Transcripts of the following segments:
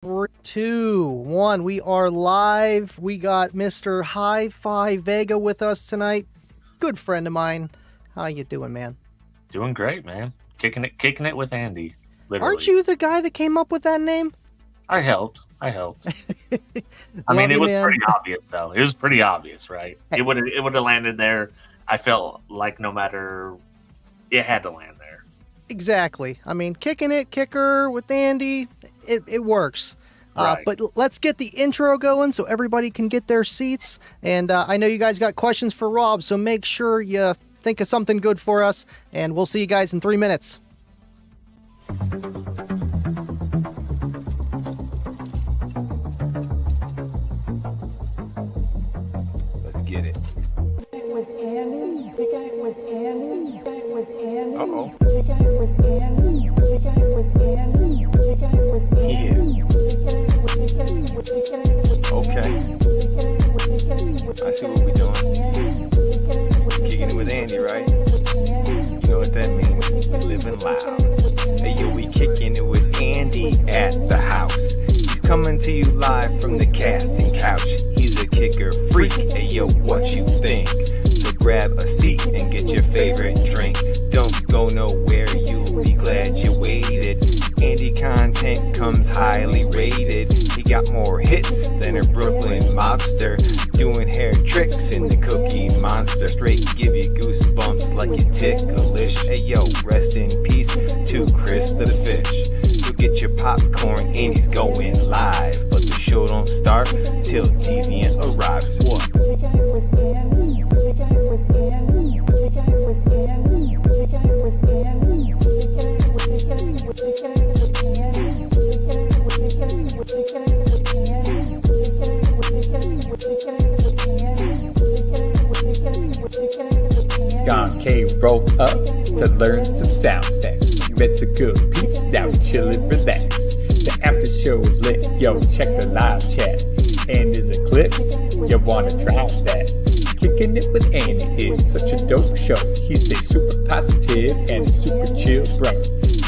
3, 2, 1. We are live. We got Mr. Hifi Vega with us tonight. Good friend of mine. How you doing, man? Doing great, man. Kicking it with Andy. Literally. Aren't you the guy that came up with that name? I helped. I mean, it was pretty obvious, though. It was pretty obvious, right? Hey. It would have landed there. I felt like no matter, it had to land there. Exactly. I mean, kicker with Andy, it works. Right. But let's get the intro going so everybody can get their seats. And I know you guys got questions for Rob, so make sure you think of something good for us. And we'll see you guys in 3 minutes. Let's get it. With Andy, kicking it with Andy, kicking it with Andy. Uh-oh. Kicking it with Andy, kicking it with Andy, kicking it with Andy. Yeah. Okay. I see what we're doing. Kicking it with Andy, right? You know what that means. Livin Loud. Hey, yo, we kicking it with Andy at the house. He's coming to you live from the casting couch. He's a kicker freak. Hey, yo, what you think? So grab a seat and get your favorite drink. Don't go nowhere, you'll be glad you waited. Andy content comes highly rated. He got more hits than a Brooklyn mobster, doing hair tricks in the Cookie Monster. Straight give you goosebumps like you ticklish. Hey yo, rest in peace to Chris the Fish. So get your popcorn, Andy's going live, but the show don't start till Deviant arrives. What? John K. rolled up to learn some sound effects. Met some good peeps, now we chillin', relax. The after show is lit, yo, check the live chat. And there's a clip, you wanna try that. Kicking it with Andy is such a dope show. He stays super positive and a super chill bro.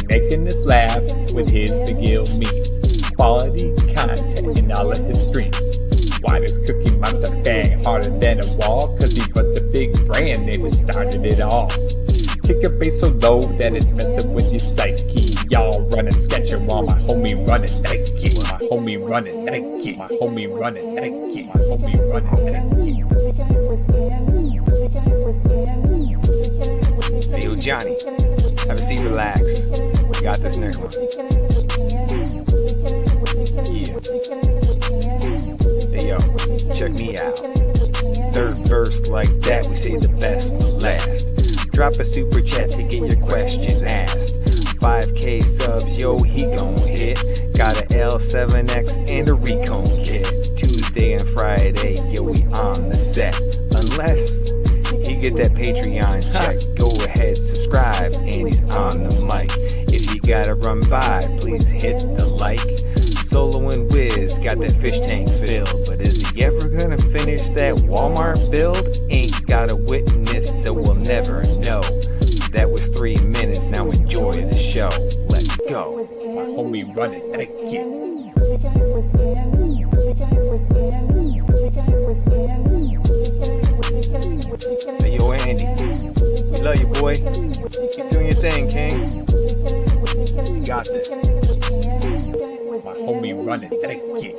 Making us laugh with his McGill memes. Quality content in all of his streams. Why does Cookie Monster bang harder than a wall? Cause he was the big brand name that started it all. Kick a bass so low that it's messing with your psyche. Y'all running sketcher while my homie running Nike. My homie running Nike. My homie running Nike. My homie running Nike. Hey yo, Johnny, have a seat, relax. We got this next one. Yeah. Hey yo, check me out. Third verse like that, we say the best for last. Drop a super chat to get your questions asked. 5K subs, yo, he gon' hit. Got a L7X and a Recon kit. Tuesday and Friday, yo, we on the set. Unless he get that Patreon check, go ahead, subscribe, and he's on the mic. If you gotta run by, please hit the like. Solo and Wiz got that fish tank filled, but is he ever gonna finish that Walmart build? Ain't got a witness, so we'll never know. That was 3 minutes, now enjoy the show. Let's go. My homie running Nike. Hey yo, Andy, we love you, boy. Keep doing your thing, King. You got this. My homie running Nike.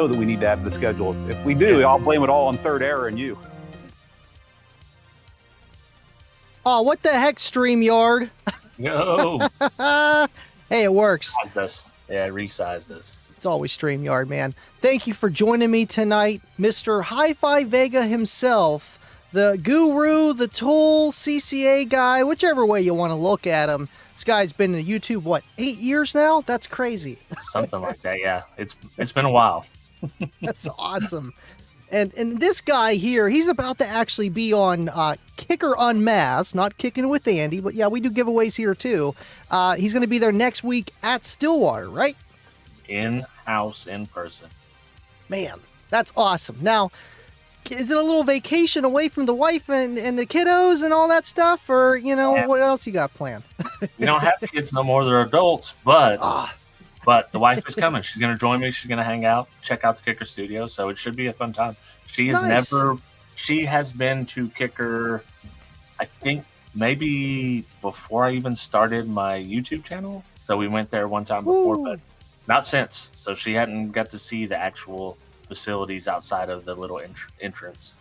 That we need to add to the schedule. If we do, I'll blame it all on Third Error and you. Oh, what the heck, StreamYard? No. Hey, it works. Resize this. It's always StreamYard, man. Thank you for joining me tonight, Mr. Hifi Vega himself, the guru, the tool, CCA guy, whichever way you want to look at him. This guy's been in YouTube, what, 8 years now? That's crazy. Something like that, yeah. It's been a while. That's awesome. And this guy here, he's about to actually be on Kicker Unmasked, not Kicking with Andy, but yeah, we do giveaways here too. He's going to be there next week at Stillwater, right? In-house, in person. Man, that's awesome. Now, is it a little vacation away from the wife and the kiddos and all that stuff? Or, what else you got planned? We don't have kids no more. They're adults, but the wife is coming. She's going to join me. She's going to hang out, check out the Kicker studio. So it should be a fun time. She has been to Kicker, I think maybe before I even started my YouTube channel. So we went there one time before, but not since. So she hadn't got to see the actual facilities outside of the little entrance.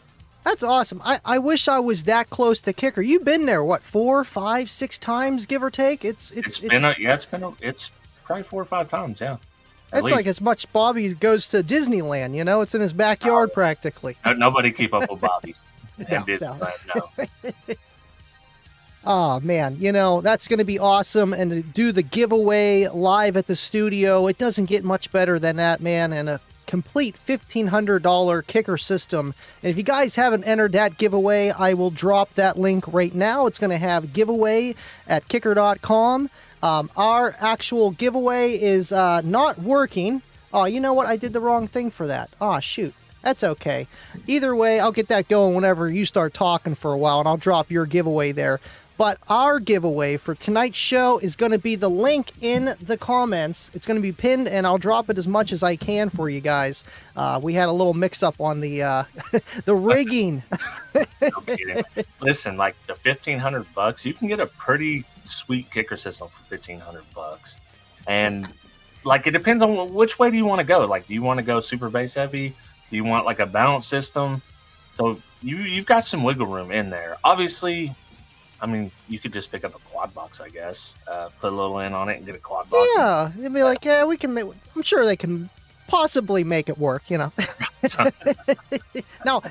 That's awesome. I wish I was that close to Kicker. You've been there, what, 4, 5, 6 times, give or take? It's probably 4 or 5 times, yeah. It's like as much Bobby goes to Disneyland, it's in his backyard practically. Nobody keep up with Bobby. No. Oh, man, that's going to be awesome. And to do the giveaway live at the studio, it doesn't get much better than that, man. And a complete $1,500 Kicker system. And if you guys haven't entered that giveaway, I will drop that link right now. It's going to have giveaway at kicker.com. Our actual giveaway is not working. Oh, you know what? I did the wrong thing for that. Oh, shoot. That's okay. Either way, I'll get that going whenever you start talking for a while, and I'll drop your giveaway there. But our giveaway for tonight's show is going to be the link in the comments. It's going to be pinned, and I'll drop it as much as I can for you guys. We had a little mix-up on the the rigging. Listen, like the $1,500, you can get a pretty sweet Kicker system for $1,500, and like it depends on which way do you want to go. Like, do you want to go super bass heavy? Do you want like a balance system? So you've got some wiggle room in there. Obviously, I mean, you could just pick up a quad box, I guess. Put a little in on it and get a quad box. Yeah, you'd be like, yeah, we can make. I'm sure they can possibly make it work. Now,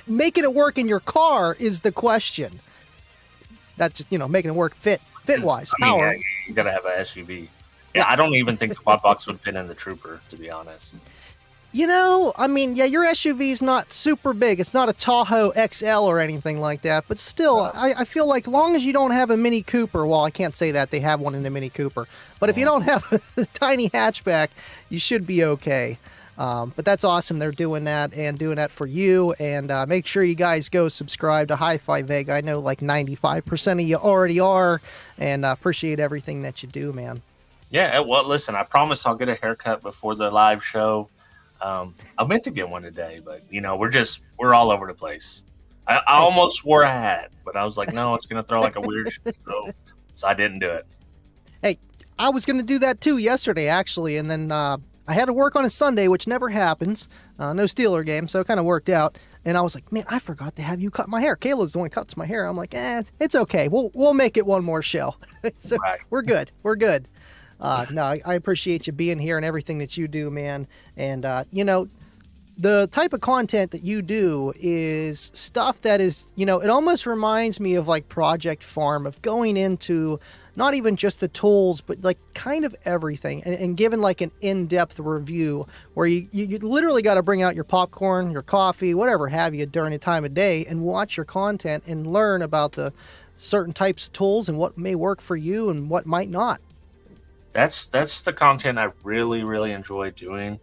making it work in your car is the question. That's just making it work fit wise, power. Yeah, you gotta have an SUV. Yeah, I don't even think the quad box would fit in the Trooper, to be honest. I mean, yeah, your SUV is not super big. It's not a Tahoe XL or anything like that. But still, I feel like as long as you don't have a Mini Cooper, well, I can't say that. They have one in the Mini Cooper. But if you don't have a tiny hatchback, you should be okay. But that's awesome. They're doing that and doing that for you. And make sure you guys go subscribe to Hifi Vega. I know like 95% of you already are. And appreciate everything that you do, man. Yeah, well, listen, I promise I'll get a haircut before the live show. I meant to get one today, but we're all over the place. I almost wore a hat, but I was like, no, it's gonna throw like a weird show, so I didn't do it. Hey, I was gonna do that too yesterday, actually, and then I had to work on a Sunday, which never happens. No Steeler game, so it kind of worked out. And I was like, man, I forgot to have you cut my hair. Kayla's the one who cuts my hair. I'm like, it's okay. We'll make it one more show. So right. We're good. No, I appreciate you being here and everything that you do, man. And, the type of content that you do is stuff that is, it almost reminds me of like Project Farm, of going into not even just the tools, but like kind of everything and giving like an in-depth review where you literally got to bring out your popcorn, your coffee, whatever have you during the time of day and watch your content and learn about the certain types of tools and what may work for you and what might not. That's the content I really, really enjoy doing.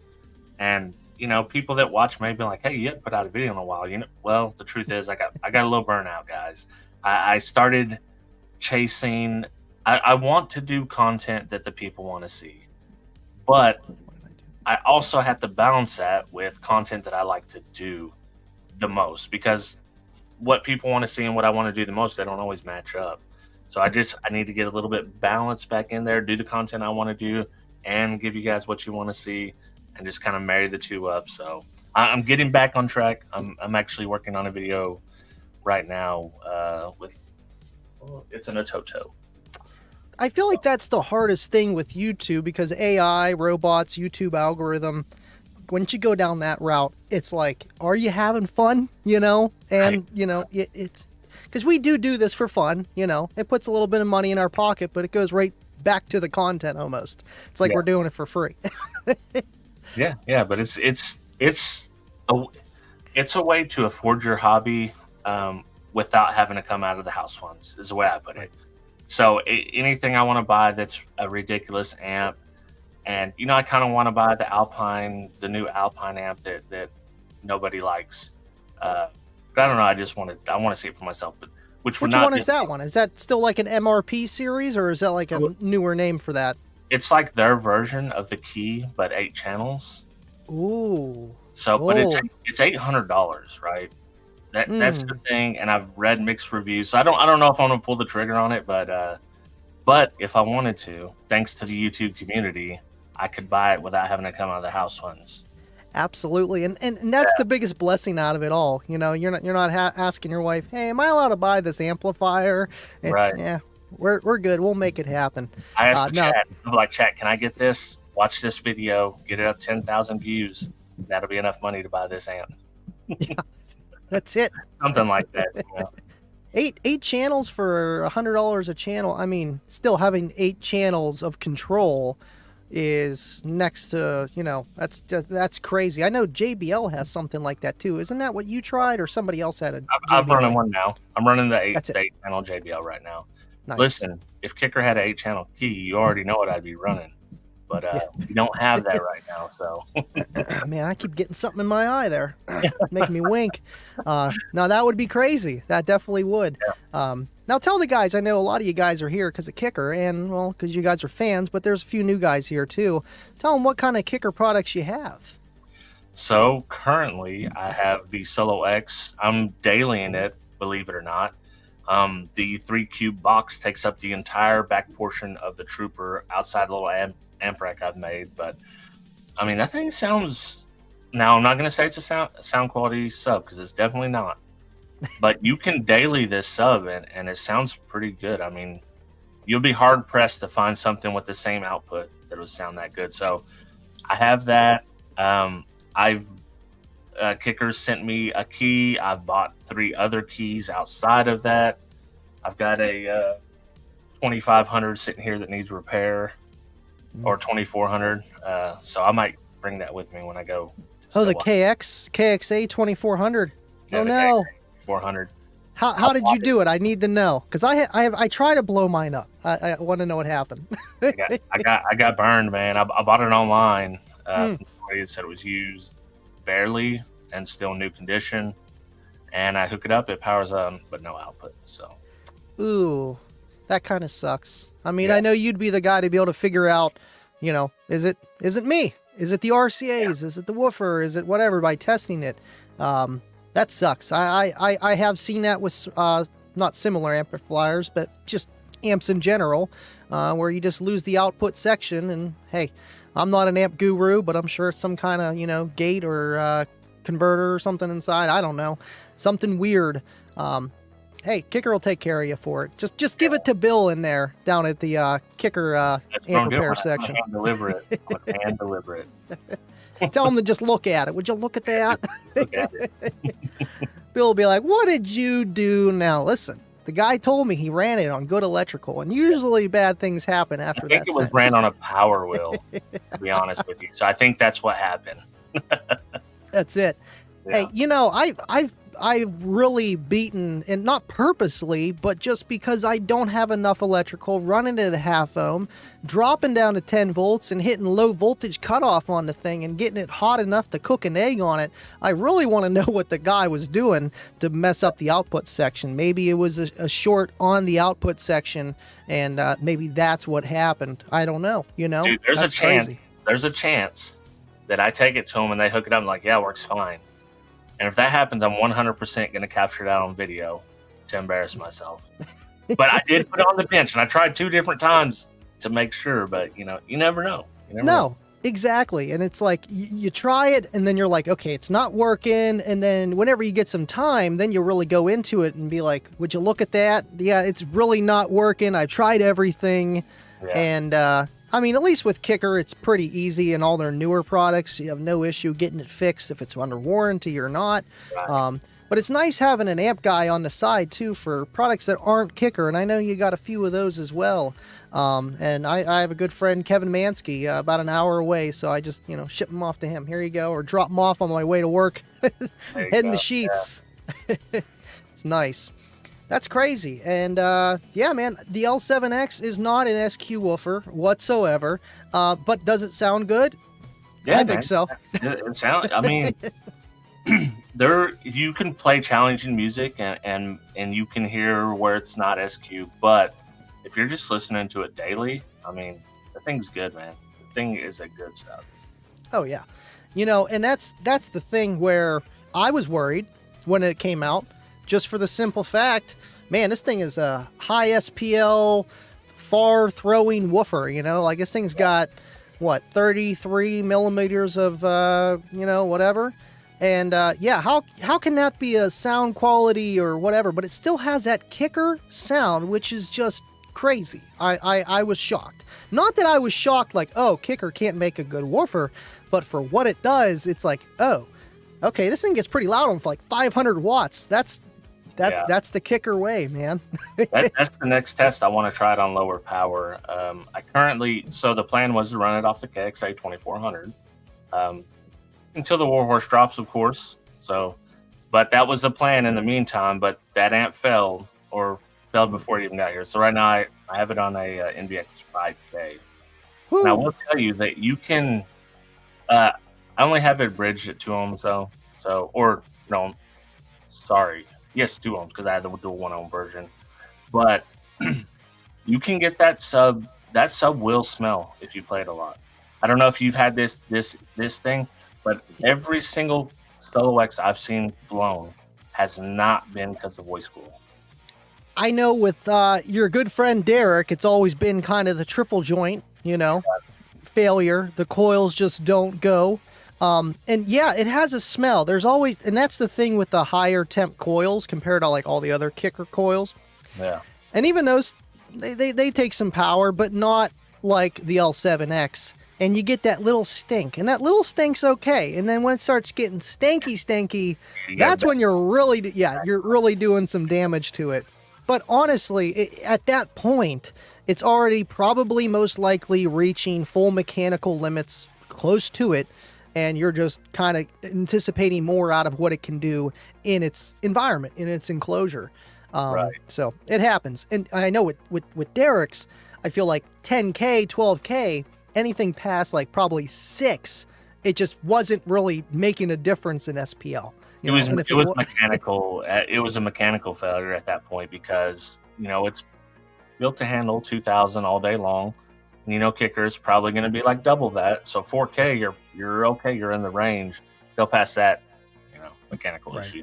And, people that watch may be like, hey, you haven't put out a video in a while. Well, the truth is I got a little burnout, guys. I started chasing. I want to do content that the people want to see. But I also have to balance that with content that I like to do the most, because what people want to see and what I want to do the most, they don't always match up. So I need to get a little bit balanced back in there, do the content I want to do, and give you guys what you want to see, and just kind of marry the two up. So I'm getting back on track. I'm actually working on a video right now with It's an Ototo. I feel like that's the hardest thing with YouTube because AI, robots, YouTube algorithm. Once you go down that route, it's like, are you having fun? You know, and Right. you know, it's because we do this for fun. You know, it puts a little bit of money in our pocket, but it goes right back to the content almost. It's like Yeah. we're doing it for free. Yeah, but it's a way to afford your hobby without having to come out of the house funds. Is the way I put it. So anything I want to buy that's a ridiculous amp, and you know, I kind of want to buy the new Alpine amp that nobody likes. But I don't know. I want to see it for myself. But which would Which not one be- is that one? Is that still like an MRP series, or is that like a newer name for that? It's like their version of the Key, but 8 channels. Ooh. So, but it's Whoa. $800, right? That's the thing, and I've read mixed reviews. So I don't know if I'm gonna pull the trigger on it, but if I wanted to, thanks to the YouTube community, I could buy it without having to come out of the house funds. Absolutely, and that's the biggest blessing out of it all. You know, you're not asking your wife, "Hey, am I allowed to buy this amplifier?" It's, Right. Yeah, we're good. We'll make it happen. I asked no. Chat, I'm like, Chat, can I get this? Watch this video, get it up 10,000 views. That'll be enough money to buy this amp. That's it. Something like that. You know? Eight channels for $100 a channel. I mean, still having 8 channels of control is next to, you know, that's crazy. I know JBL has something like that too. Isn't that what you tried, or somebody else had a? I'm running JBL? one now. I'm running the That's it. 8 channel JBL right now. Nice. Listen, if Kicker had an 8 channel key, you already know what I'd be running. But we don't have that right now. So Man, I keep getting something in my eye there, making me wink. Now that would be crazy. That definitely would. Now tell the guys. I know a lot of you guys are here because of Kicker, and well, because you guys are fans. But there's a few new guys here too. Tell them what kind of Kicker products you have. So currently, I have the Solo X. I'm dailying it, believe it or not. The 3 cube box takes up the entire back portion of the Trooper outside the little amp rack I've made. But I mean, that thing sounds. Now I'm not going to say it's a sound quality sub because it's definitely not. But you can daily this sub and it sounds pretty good. I mean, you'll be hard pressed to find something with the same output that would sound that good. So I have that. Kickers sent me a key. I've bought 3 other keys outside of that. I've got a 2500 sitting here that needs repair, or 2400. So I might bring that with me when I go. Oh, the KXA 2400. Oh no. 400. How did you do it? I need to know because I try to blow mine up. I want to know what happened. I got burned, man. I bought it online. From somebody that said it was used barely and still new condition, and I hook it up. It powers on, but no output. So, Ooh, that kind of sucks. I mean, Yeah. I know you'd be the guy to be able to figure out, you know, is it me? Is it the RCAs? Is it the woofer? Is it whatever by testing it? That sucks. I have seen that with not similar amplifiers, but just amps in general, where you just lose the output section. And hey, I'm not an amp guru, but I'm sure it's some kind of, you know, gate or converter or something inside. I don't know, something weird. Hey, Kicker will take care of you for it. Just give it to Bill in there down at the Kicker that's what I'm amp doing. repair I'm section. gonna deliver it. I'm gonna hand deliver it. Tell him to just look at it. Would you look at that? Look at it. Bill will be like, what did you do now? Listen, the guy told me he ran it on good electrical, and usually bad things happen after I think that. it was sentence. ran on a power wheel, to be honest with you. So I think that's what happened. That's it. Yeah. Hey, you know, I've really beaten, and not purposely, but just because I don't have enough electrical, running at a half ohm, dropping down to 10 volts and hitting low voltage cutoff on the thing and getting it hot enough to cook an egg on it. I really want to know what the guy was doing to mess up the output section. Maybe it was a short on the output section, and maybe that's what happened. I don't know, you know? Dude, there's That's a chance. crazy. There's a chance that I take it to them and they hook it up and like, yeah, it works fine. And if that happens, I'm 100% going to capture that on video to embarrass myself. But I did put it on the bench, and I tried 2 different times to make sure. But you know, you never know. You never know. Exactly. And it's like you try it and then you're like, okay, it's not working. And then whenever you get some time, then you really go into it and be like, would you look at that? Yeah, it's really not working. I've tried everything. Yeah. And I mean, at least with Kicker, it's pretty easy in all their newer products. You have no issue getting it fixed if it's under warranty or not. Right. But it's nice having an amp guy on the side too for products that aren't Kicker, and I know you got a few of those as well. And I have a good friend, Kevin Mansky, about an hour away, so I just ship them off to him. Here you go, or drop them off on my way to work, heading to Sheets. Yeah. It's nice. That's crazy. And yeah, man, the L7X is not an SQ woofer whatsoever. But does it sound good? Yeah, I think so. It sounds. I mean. You can play challenging music and you can hear where it's not SQ, but if you're just listening to it daily, I mean, the thing's good, man. The thing is a good stuff. Oh yeah, and that's the thing where I was worried when it came out, just for the simple fact, man, this thing is a high SPL, far throwing woofer. Like this thing's got what 33 millimeters of whatever. And yeah, how can that be a sound quality or whatever? But it still has that Kicker sound, which is just crazy. I was shocked. Not that I was shocked like, oh, Kicker can't make a good woofer, but for what it does, it's like, oh, okay, this thing gets pretty loud on like 500 watts. That's the Kicker way, man. That's the next test. I want to try it on lower power. So the plan was to run it off the KXA 2400. Until the Warhorse drops, of course. But that was the plan in the meantime. But that amp failed before it even got here. So right now I have it on a NVX 5K. Woo. And I will tell you that you can. I only have it bridged at 2 ohms though. Yes, 2 ohms because I had the dual 1 ohm version. But you can get that sub. That sub will smell if you play it a lot. I don't know if you've had this thing. But every single solo X I've seen blown has not been because of voice cool. I know with your good friend Derek, it's always been kind of the triple joint, failure. The coils just don't go. And yeah, it has a smell. There's always, and that's the thing with the higher temp coils compared to like all the other Kicker coils. Yeah. And even those, they take some power, but not like the L7X. And you get that little stink, and that little stink's okay. And then when it starts getting stanky, that's when you're really doing some damage to it. But honestly, at that point, it's already probably most likely reaching full mechanical limits, close to it, and you're just kind of anticipating more out of what it can do in its environment, in its enclosure. Right. So it happens. And I know with Derek's, I feel like 10K, 12K, anything past like probably 6, it just wasn't really making a difference in SPL. It was mechanical. It was a mechanical failure at that point because it's built to handle 2,000 all day long. Kicker is probably going to be like double that. So 4K, you're okay. You're in the range. Go past that, mechanical issue.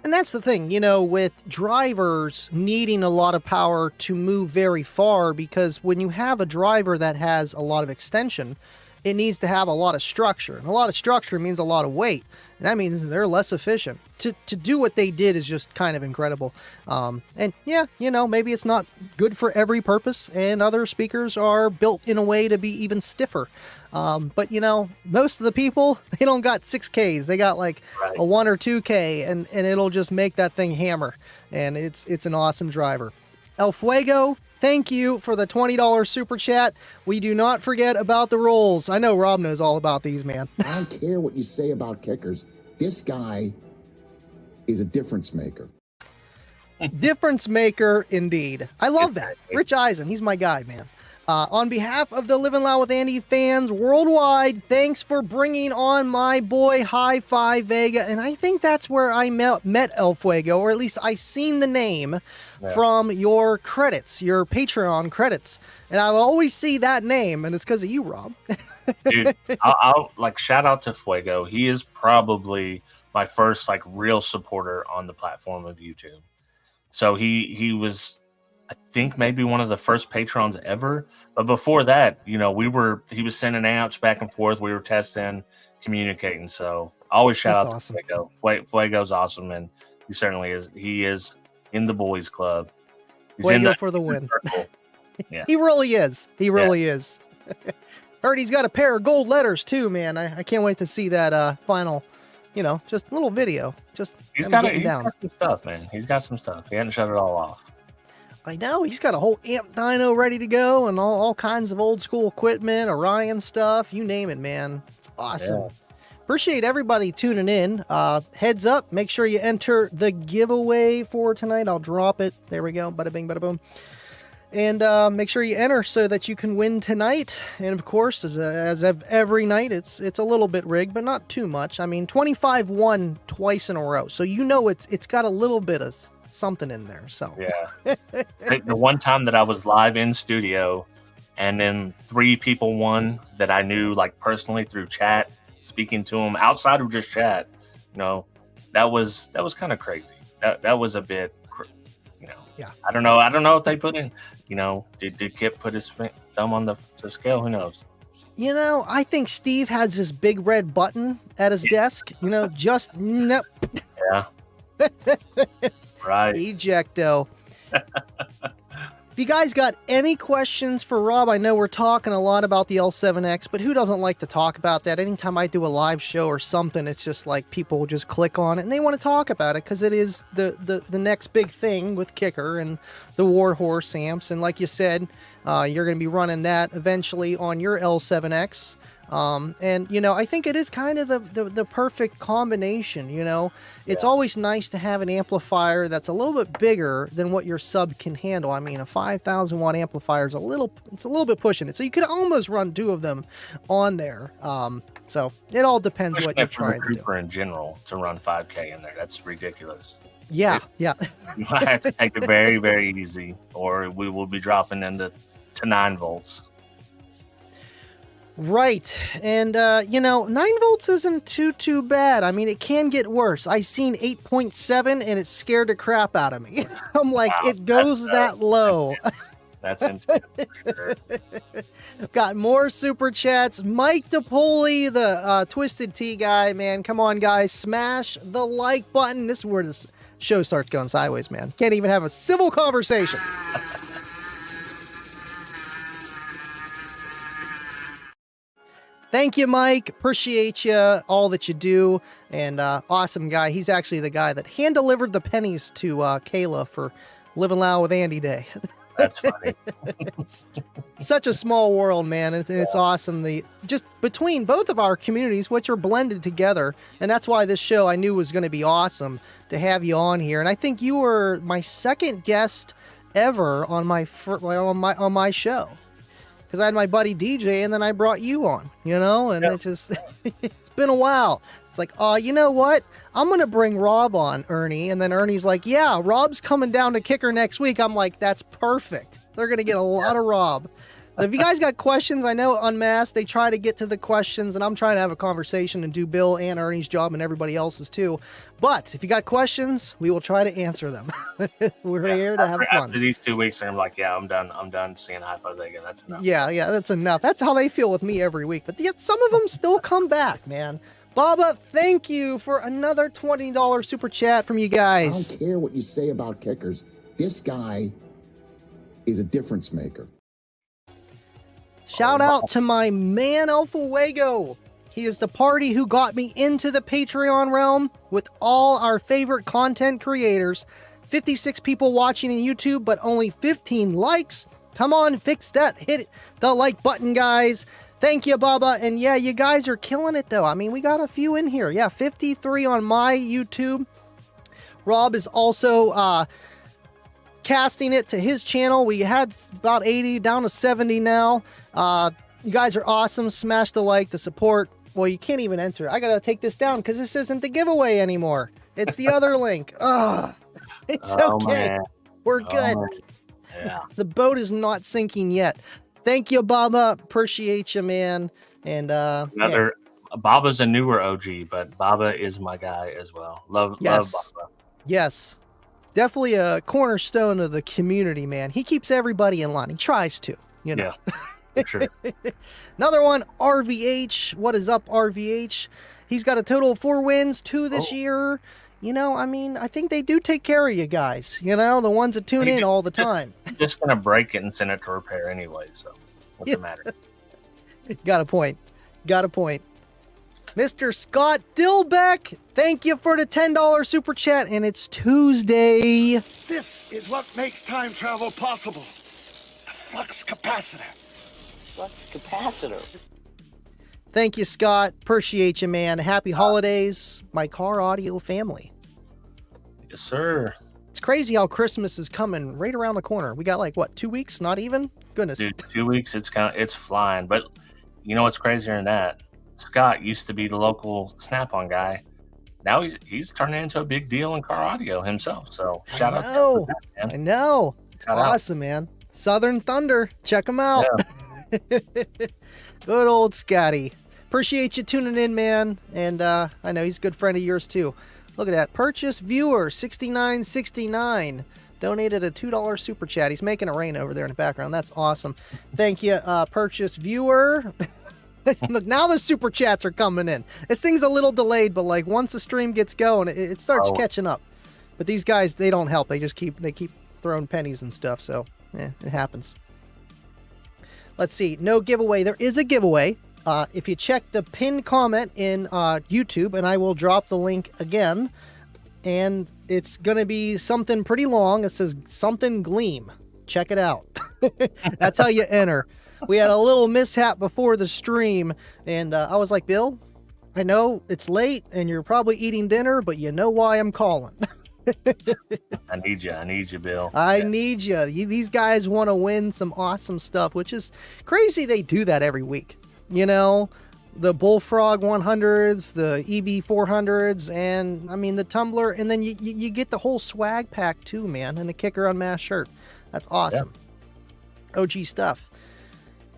And that's the thing, with drivers needing a lot of power to move very far, because when you have a driver that has a lot of extension, it needs to have a lot of structure. And a lot of structure means a lot of weight. And that means they're less efficient. To do what they did is just kind of incredible. And yeah, maybe it's not good for every purpose, and other speakers are built in a way to be even stiffer. But most of the people, they don't got 6Ks. They got like a 1 or 2K, and it'll just make that thing hammer. And it's an awesome driver. El Fuego, thank you for the $20 super chat. We do not forget about the rolls. I know Rob knows all about these, man. I don't care what you say about kickers. This guy is a difference maker. Difference maker, indeed. I love that. Rich Eisen, he's my guy, man. On behalf of the Livin Loud with Andy fans worldwide, thanks for bringing on my boy Hifi Vega. And I think that's where I met El Fuego, or at least I seen the name from your credits, your Patreon credits. And I always see that name, and it's because of you, Rob. Dude, I'll shout out to Fuego. He is probably my first real supporter on the platform of YouTube. So he was I think maybe one of the first patrons ever. But before that, you know, he was sending amps back and forth. We were testing, communicating. So I always shout That's out awesome. to Fuego. Fuego's awesome, and he certainly is. He is in the boys club. He's in Fuego for the win. circle. Yeah. He really is. He really is. Heard he's got a pair of gold letters too, man. I can't wait to see that final, you know, just little video. Just He's him got getting down. some stuff, man. He's got some stuff. He hadn't shut it all off. I know he's got a whole amp dyno ready to go and all kinds of old school equipment, Orion stuff, you name it, man. It's awesome. Yeah. Appreciate everybody tuning in. Heads up, make sure you enter the giveaway for tonight. I'll drop it. There we go. Bada bing, bada boom. And make sure you enter so that you can win tonight. And of course, as of every night, it's a little bit rigged, but not too much. I mean, 25 won twice in a row, so you know it's got a little bit of something in there. So yeah, the one time that I was live in studio, and then 3 people won that I knew like personally through chat, speaking to them outside of just chat. You know, that was kind of crazy. That was a bit. You know, yeah. I don't know if they put in. You know, did Kip put his thumb on the scale? Who knows? You know, I think Steve has this big red button at his desk. You know, just nope. Yeah. Right. Ejecto. If you guys got any questions for Rob, I know we're talking a lot about the L7X, but who doesn't like to talk about that? Anytime I do a live show or something, it's just like people will just click on it and they want to talk about it because it is the next big thing with Kicker and the Warhorse amps. And like you said, you're going to be running that eventually on your L7X. And, you know, I think it is kind of the perfect combination, you know. It's always nice to have an amplifier that's a little bit bigger than what your sub can handle. I mean, a 5,000 watt amplifier is a little bit pushing it. So you could almost run 2 of them on there. So it all depends what you're trying to do. In general, to run 5K in there, that's ridiculous. Yeah. You might have to take it very, very easy, or we will be dropping into 9 volts. Right. And, you know, 9 volts isn't too bad. I mean, it can get worse. I seen 8.7 and it scared the crap out of me. I'm like, wow, it goes that low. That's intense. For sure. Got more super chats. Mike DePoli, the Twisted Tea guy, man. Come on, guys. Smash the like button. This is where this show starts going sideways, man. Can't even have a civil conversation. Thank you, Mike. Appreciate you, all that you do. And awesome guy. He's actually the guy that hand-delivered the pennies to Kayla for Livin Loud with Andy Day. That's funny. Such a small world, man. It's awesome. Just between both of our communities, which are blended together. And that's why this show I knew was going to be awesome to have you on here. And I think you were my second guest ever on my show. Because I had my buddy DJ, and then I brought you on, you know, and it just, it's been a while. It's like, oh, you know what? I'm going to bring Rob on, Ernie. And then Ernie's like, yeah, Rob's coming down to Kicker next week. I'm like, that's perfect. They're going to get a lot of Rob. So if you guys got questions, I know Unmasked, they try to get to the questions, and I'm trying to have a conversation and do Bill and Ernie's job and everybody else's too. But if you got questions, we will try to answer them. We're here to have fun. After these 2 weeks, I'm like, yeah, I'm done seeing Hifi Vega. That's enough. Yeah, that's enough. That's how they feel with me every week. But yet some of them still come back, man. Baba, thank you for another $20 super chat from you guys. I don't care what you say about kickers. This guy is a difference maker. Shout out to my man, LLwA. He is the party who got me into the Patreon realm with all our favorite content creators. 56 people watching on YouTube, but only 15 likes. Come on, fix that. Hit the like button, guys. Thank you, Baba. And yeah, you guys are killing it, though. I mean, we got a few in here. Yeah, 53 on my YouTube. Rob is also casting it to his channel. We had about 80, down to 70 now. You guys are awesome. Smash the like, the support. Well, you can't even enter. I gotta take this down because this isn't the giveaway anymore. It's the other link. It's okay. Man. We're good. Yeah. The boat is not sinking yet. Thank you, Baba. Appreciate you, man. And Baba's a newer OG, but Baba is my guy as well. Love Baba. Yes. Definitely a cornerstone of the community, man. He keeps everybody in line. He tries to, you know. Yeah, for sure. Another one, RVH. What is up, RVH? He's got a total of 4 wins, 2 this year. You know, I mean, I think they do take care of you guys. You know, the ones that tune in all the time. Just gonna break it and send it to repair anyway. So what's the matter? Got a point. Got a point. Mr. Scott Dillbeck, thank you for the $10 super chat, and it's Tuesday. This is what makes time travel possible. The flux capacitor. Flux capacitor. Thank you, Scott. Appreciate you, man. Happy holidays, my car audio family. Yes, sir. It's crazy how Christmas is coming right around the corner. We got like, what, 2 weeks? Not even? Goodness. Dude, 2 weeks, it's flying. But you know what's crazier than that? Scott used to be the local Snap-on guy. Now he's turning into a big deal in car audio himself. So shout out to him for that, man. I know. It's Shout awesome, man. Southern Thunder. Check him out. Yeah. Good old Scotty. Appreciate you tuning in, man. And I know he's a good friend of yours, too. Look at that. Purchase viewer 6969. Donated a $2 super chat. He's making it rain over there in the background. That's awesome. Thank you, purchase viewer. Look, now the super chats are coming in. This thing's a little delayed, but like once the stream gets going, it starts catching up. But these guys, they don't help. They just keep throwing pennies and stuff. So yeah, it happens. Let's see. No giveaway. There is a giveaway. If you check the pinned comment in YouTube, and I will drop the link again, and it's going to be something pretty long. It says something Gleam. Check it out. That's how you enter. We had a little mishap before the stream, and I was like, Bill, I know it's late, and you're probably eating dinner, but you know why I'm calling. I need you, Bill. I need you. These guys want to win some awesome stuff, which is crazy. They do that every week. You know, the Bullfrog 100s, the EB 400s, and I mean the Tumbler, and then you get the whole swag pack too, man, and the Kicker Unmasked shirt. That's awesome. Yeah. OG stuff.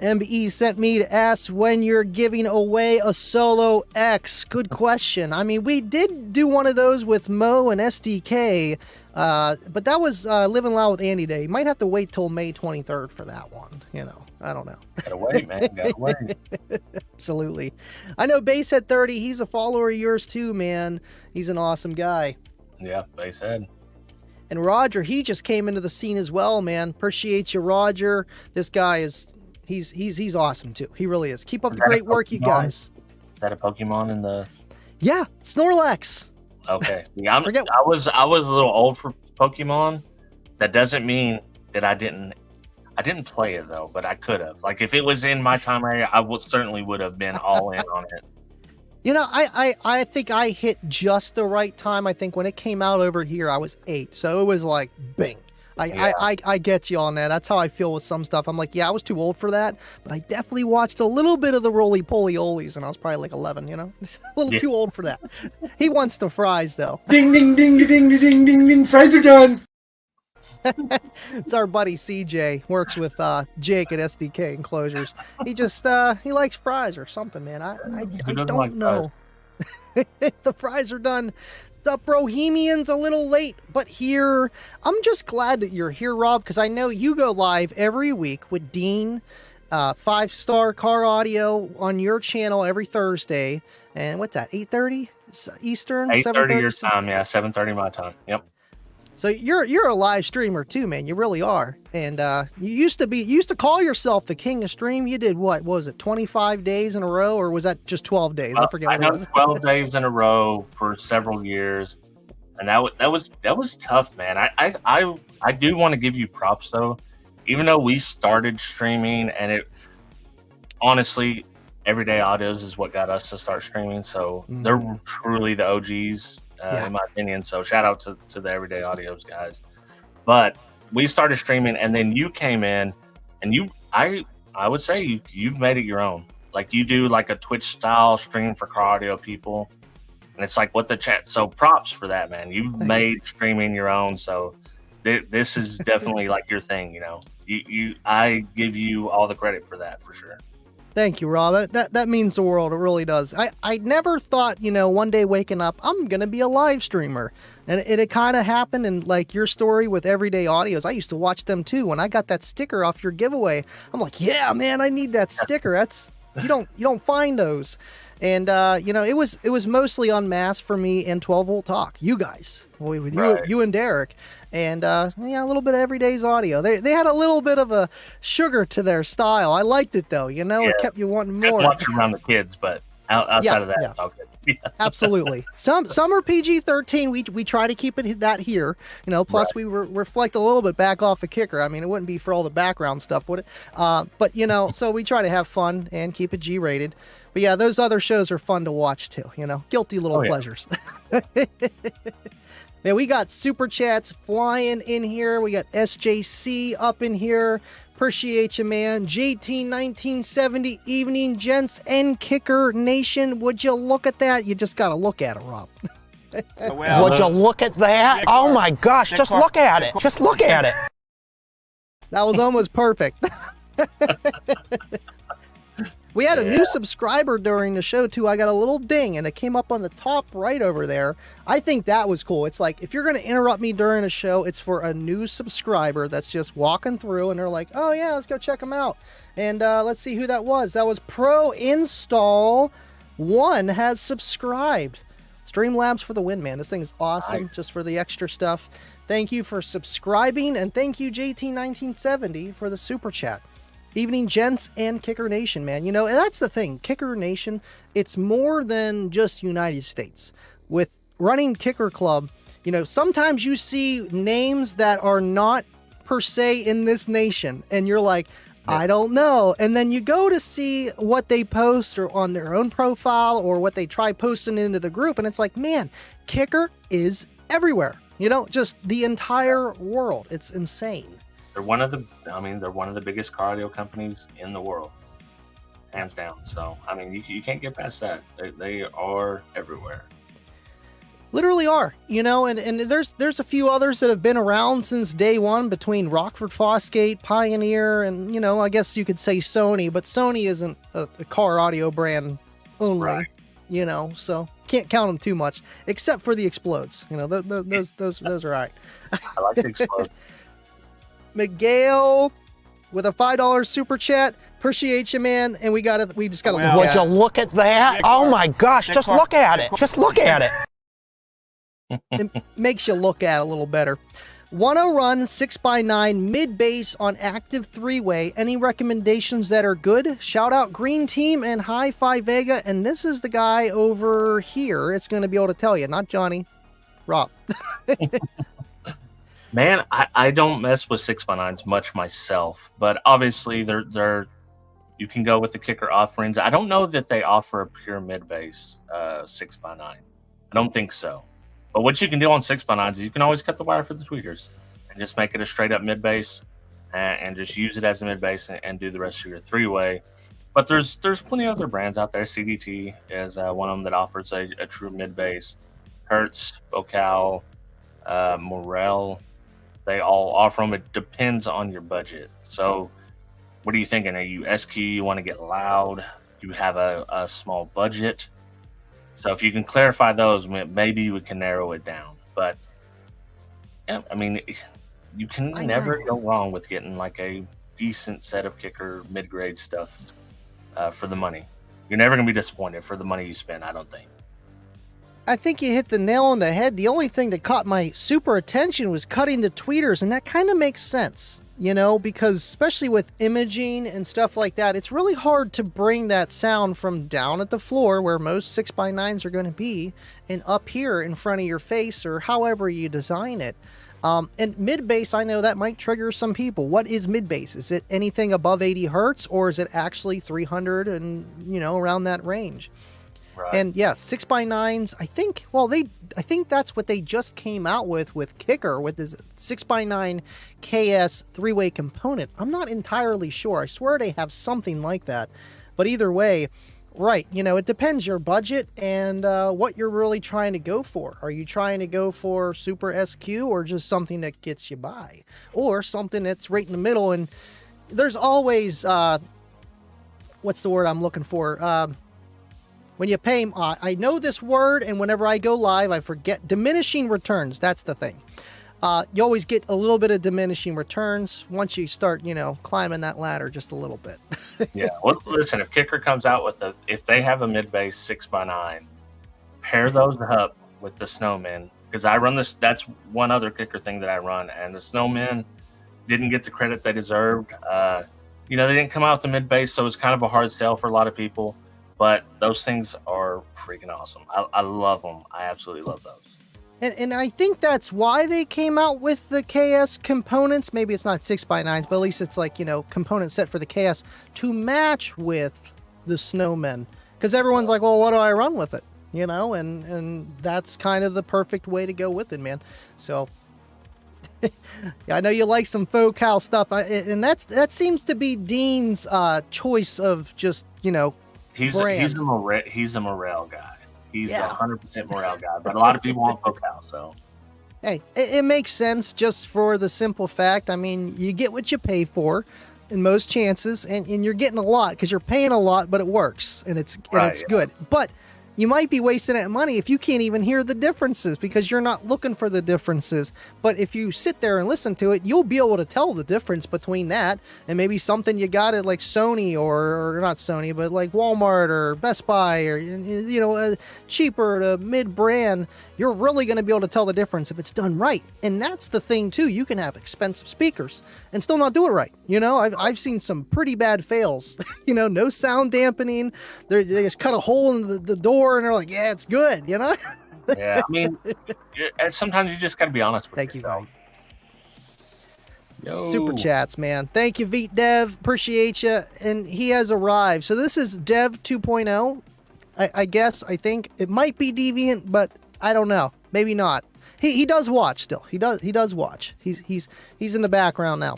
MBE sent me to ask when you're giving away a Solo X. Good question. I mean, we did do one of those with Mo and SDK, but that was Livin Loud with Andy Day. You might have to wait till May 23rd for that one. You know, I don't know. Gotta wait, man. Gotta wait. Absolutely. I know Basshead 30. He's a follower of yours too, man. He's an awesome guy. Yeah, Basshead. And Roger, he just came into the scene as well, man. Appreciate you, Roger. This guy is... He's awesome too. He really is. Keep up the great work, you guys. Is that a Pokemon in the? Yeah, Snorlax. Okay. Yeah, I was a little old for Pokemon. That doesn't mean that I didn't play it though, but I could have. Like if it was in my time area, I certainly would have been all in on it. You know, I think I hit just the right time. I think when it came out over here, I was 8, so it was like bing. I get you on that. That's how I feel with some stuff. I'm like, yeah, I was too old for that, but I definitely watched a little bit of the roly-poly-olies, and I was probably like 11, you know? A little too old for that. He wants the fries, though. Ding, ding, ding, ding, ding, ding, ding, ding, fries are done. It's our buddy CJ, works with Jake at SDK Enclosures. He just, he likes fries or something, man. I don't know. The fries are done. The Bohemian's a little late, but here. I'm just glad that you're here, Rob, because I know you go live every week with Dean, 5-Star Car Audio on your channel every Thursday. And what's that, 8:30 Eastern? 8:30 your time, yeah, 7:30 my time. Yep. So you're a live streamer too, man. You really are. And you used to call yourself the king of stream. You did what was it, 25 days in a row, or was that just 12 days? I forget. I know 12 days in a row for several years, and that was tough, man. I do want to give you props though, even though we started streaming, and it honestly, Everyday Audios is what got us to start streaming. So they're truly the OGs. In my opinion, so shout out to the Everyday Audios guys. But we started streaming, and then you came in, and I would say you've made it your own. Like you do like a Twitch style stream for car audio people, and it's like what the chat. So props for that, man. You've made streaming your own. So this is definitely like your thing. You know, I give you all the credit for that for sure. Thank you, Rob. That means the world. It really does. I never thought, one day waking up, I'm going to be a live streamer. And it kind of happened. And like your story with Everyday Audios, I used to watch them too. When I got that sticker off your giveaway, I'm like, yeah, man, I need that sticker. That's, you don't find those. And, it was mostly unmasked for me and 12 Volt Talk. You guys, with you and Derek. And, a little bit of Everyday's Audio. They had a little bit of a sugar to their style. I liked it, though. It kept you wanting more. Watching around the kids, but outside of that, it's all good. Absolutely. Some are PG-13. We try to keep it that here. Plus we reflect a little bit back off a kicker. I mean, it wouldn't be for all the background stuff, would it? But, so we try to have fun and keep it G-rated. But yeah, those other shows are fun to watch too, guilty little pleasures. Man, we got super chats flying in here. We got SJC up in here. Appreciate you, man. JT1970, evening, gents and Kicker Nation. Would you look at that? You just got to look at it, Rob. Would you look at that? Oh my gosh, just look at it. Just look at it. That was almost perfect. We had a new subscriber during the show, too. I got a little ding, and it came up on the top right over there. I think that was cool. It's like, if you're going to interrupt me during a show, it's for a new subscriber that's just walking through, and they're like, oh, yeah, let's go check them out. And let's see who that was. That was Pro Install 1 has subscribed. Streamlabs for the win, man. This thing is awesome, just for the extra stuff. Thank you for subscribing, and thank you, JT1970, for the super chat. Evening, gents and Kicker Nation, man. And that's the thing. Kicker Nation, it's more than just United States. With running Kicker Club, sometimes you see names that are not per se in this nation, and you're like, I don't know. And then you go to see what they post or on their own profile or what they try posting into the group, and it's like, man, Kicker is everywhere. Just the entire world. It's insane. They're one of the biggest car audio companies in the world, hands down. So, you can't get past that. They are everywhere. Literally are, and there's a few others that have been around since day one between Rockford Fosgate, Pioneer, and, I guess you could say Sony, but Sony isn't a car audio brand only, so can't count them too much, except for the Explodes. Those are all right. I like the Explode. Miguel with a $5 super chat. Appreciate you, man. And we just gotta look at it. Would you look at that? Oh my gosh, just look at it. Just look at it. It makes you look at it a little better. Wanna run 6x9 mid bass on active 3-way. Any recommendations that are good? Shout out Green Team and Hifi Vega. And this is the guy over here. It's going to be able to tell you, not Johnny. Rob. Man, I don't mess with 6x9s much myself, but obviously they're you can go with the Kicker offerings. I don't know that they offer a pure mid bass 6x9. I don't think so. But what you can do on 6x9s is you can always cut the wire for the tweeters and just make it a straight up mid bass and just use it as a mid bass and do the rest of your 3-way. But there's plenty of other brands out there. CDT is one of them that offers a true mid bass. Hertz, Vocal, Morel. They all offer them. It depends on your budget. So what are you thinking? Are you SQ? You want to get loud? You have a small budget? So if you can clarify those, maybe we can narrow it down. But yeah, you can never go wrong with getting like a decent set of Kicker mid-grade stuff for the money. You're never going to be disappointed for the money you spend, I don't think. I think you hit the nail on the head. The only thing that caught my super attention was cutting the tweeters, and that kind of makes sense, because especially with imaging and stuff like that, it's really hard to bring that sound from down at the floor where most 6x9s are going to be and up here in front of your face or however you design it. And mid bass, I know that might trigger some people. What is mid bass? Is it anything above 80 hertz or is it actually 300 and, around that range? Right. And yeah, 6x9s, I think that's what they just came out with Kicker, with this 6x9 KS 3-way component. I'm not entirely sure. I swear they have something like that. But either way, right, it depends your budget and what you're really trying to go for. Are you trying to go for super SQ or just something that gets you by? Or something that's right in the middle? And there's always what's the word I'm looking for? When you pay, I know this word, and whenever I go live, I forget. Diminishing returns. That's the thing. You always get a little bit of diminishing returns once you start, climbing that ladder just a little bit. Yeah. Well, listen, if Kicker comes out with if they have a mid bass 6x9, pair those up with the Snowmen, because I run this. That's one other Kicker thing that I run, and the Snowmen didn't get the credit they deserved. They didn't come out with the mid bass, so it's kind of a hard sell for a lot of people. But those things are freaking awesome. I love them. I absolutely love those. And I think that's why they came out with the KS components. Maybe it's not 6x9s, but at least it's like, component set for the KS to match with the Snowmen. Because everyone's like, well, what do I run with it? And that's kind of the perfect way to go with it, man. So, yeah, I know you like some faux cow stuff. And that seems to be Dean's choice of just, He's a morale guy. He's 100% morale guy. But a lot of people want Focal, so. Hey, it makes sense just for the simple fact. I mean, you get what you pay for in most chances, and you're getting a lot because you're paying a lot, but it works and it's good. But you might be wasting that money if you can't even hear the differences because you're not looking for the differences. But if you sit there and listen to it, you'll be able to tell the difference between that and maybe something you got at like Sony or not Sony, but like Walmart or Best Buy or, a cheaper to mid-brand. You're really going to be able to tell the difference if it's done right. And that's the thing, too. You can have expensive speakers and still not do it right. I've seen some pretty bad fails. No sound dampening. They just cut a hole in the door and they're like, yeah, it's good, Yeah, I mean, sometimes you just got to be honest with yourself. Yo. Super chats, man. Thank you, Veet Dev. Appreciate you. And he has arrived. So this is Dev 2.0. I guess, I think. It might be Deviant, but I don't know. Maybe not. He does watch still. He does watch. He's in the background now.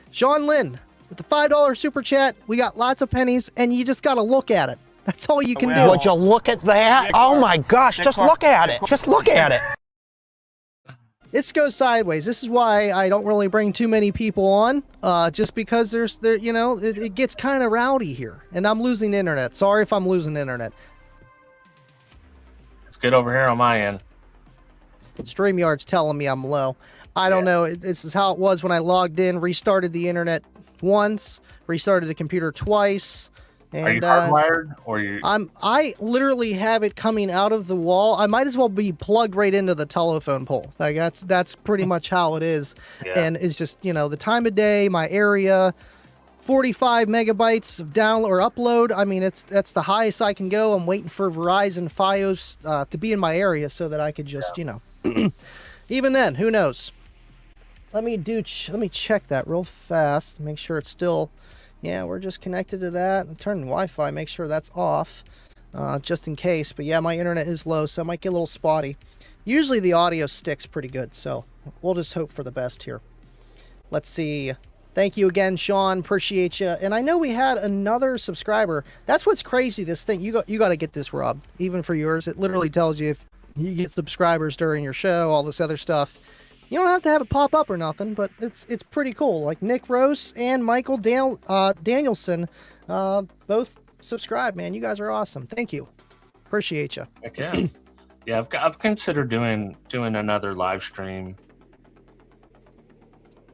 Sean Lynn with the $5 super chat. We got lots of pennies, and you just got to look at it. That's all you can do. Would you look at that? Oh my gosh, just look at it. Just look at it. This goes sideways. This is why I don't really bring too many people on, just because it gets kind of rowdy here, and I'm losing internet. Sorry if I'm losing internet. It's good over here on my end. StreamYard's telling me I'm low. I don't know. This is how it was when I logged in, restarted the internet once, restarted the computer twice. And, are you hardwired or you? I literally have it coming out of the wall. I might as well be plugged right into the telephone pole. Like that's pretty much how it is. Yeah. And it's just the time of day, my area, 45 megabytes of download or upload. I mean, that's the highest I can go. I'm waiting for Verizon FiOS to be in my area so that I could just even then, who knows? Let me check that real fast. Make sure it's still. Yeah, we're just connected to that. And turn Wi-Fi, make sure that's off, just in case. But yeah, my internet is low, so it might get a little spotty. Usually the audio sticks pretty good, so we'll just hope for the best here. Let's see. Thank you again, Sean. Appreciate you. And I know we had another subscriber. That's what's crazy, this thing. You got to get this, Rob. Even for yours, it literally tells you if you get subscribers during your show, all this other stuff. You don't have to have it pop up or nothing, but it's pretty cool. Like Nick Rose and Michael Danielson, both subscribe, man. You guys are awesome. Thank you. Appreciate you. Heck yeah. Yeah, I've considered doing another live stream,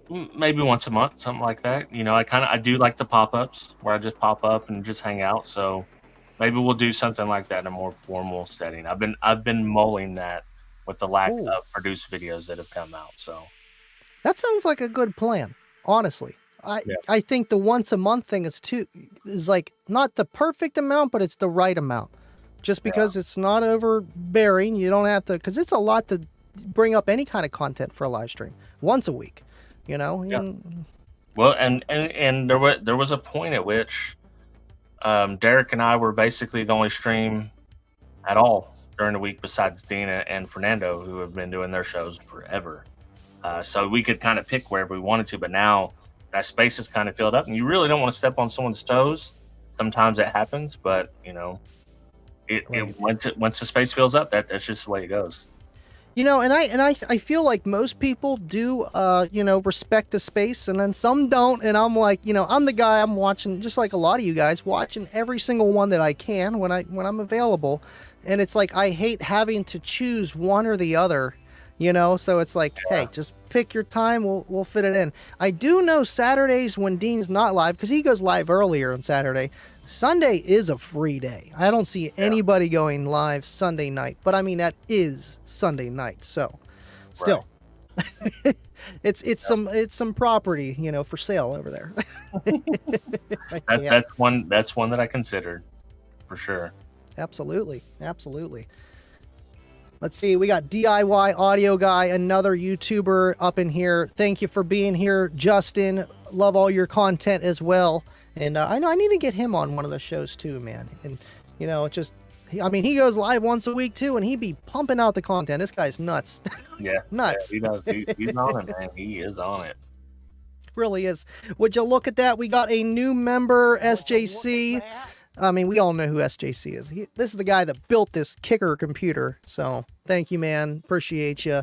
maybe once a month, something like that. I do like the pop-ups where I just pop up and just hang out. So maybe we'll do something like that in a more formal setting. I've been mulling that with the lack of produced videos that have come out. So that sounds like a good plan, honestly. I think the once a month thing is like not the perfect amount, but it's the right amount. Just because it's not overbearing, you don't have to, because it's a lot to bring up any kind of content for a live stream once a week, Yeah. Well, and there was a point at which Derek and I were basically the only stream at all during the week besides Dina and Fernando, who have been doing their shows forever. So we could kind of pick wherever we wanted to, but now that space is kind of filled up and you really don't want to step on someone's toes. Sometimes it happens, but once the space fills up, that's just the way it goes. You know, and I feel like most people do, you know, respect the space, and then some don't. And I'm like, you know, I'm the guy, I'm watching, just like a lot of you guys, watching every single one that I can when I'm available. And it's like, I hate having to choose one or the other, you know. So it's like, hey, just pick your time. We'll fit it in. I do know Saturdays when Dean's not live, because he goes live earlier on Saturday. Sunday is a free day. I don't see anybody going live Sunday night, but I mean, that is Sunday night. So still, it's some property, you know, for sale over there. That's one that I considered for sure. Absolutely. Let's see. We got DIY Audio Guy, another YouTuber up in here. Thank you for being here, Justin. Love all your content as well. And I know I need to get him on one of the shows too, man. And, you know, I mean, he goes live once a week too, and he be pumping out the content. This guy's nuts. Yeah. Nuts. Yeah, he's on it, man. He is on it. Really is. Would you look at that? We got a new member, SJC. I mean, we all know who SJC is. This is the guy that built this kicker computer. So thank you, man. Appreciate you.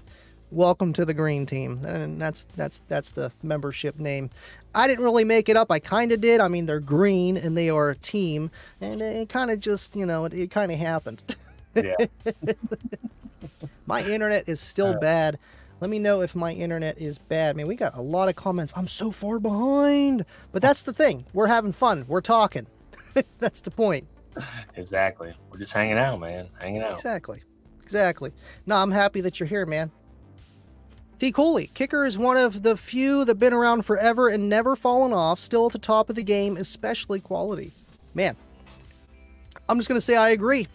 Welcome to the green team. And that's the membership name. I didn't really make it up. I kind of did. I mean, they're green and they are a team, and it kind of just, you know, it kind of happened. Yeah. My internet is still bad. Let me know if my internet is bad. Man, we got a lot of comments. I'm so far behind. But that's the thing. We're having fun. We're talking. That's the point. Exactly. We're just hanging out, man. Hanging out. Exactly. No, I'm happy that you're here, man. T. Cooley, kicker is one of the few that been around forever and never fallen off, still at the top of the game, especially quality. Man, I'm just going to say I agree.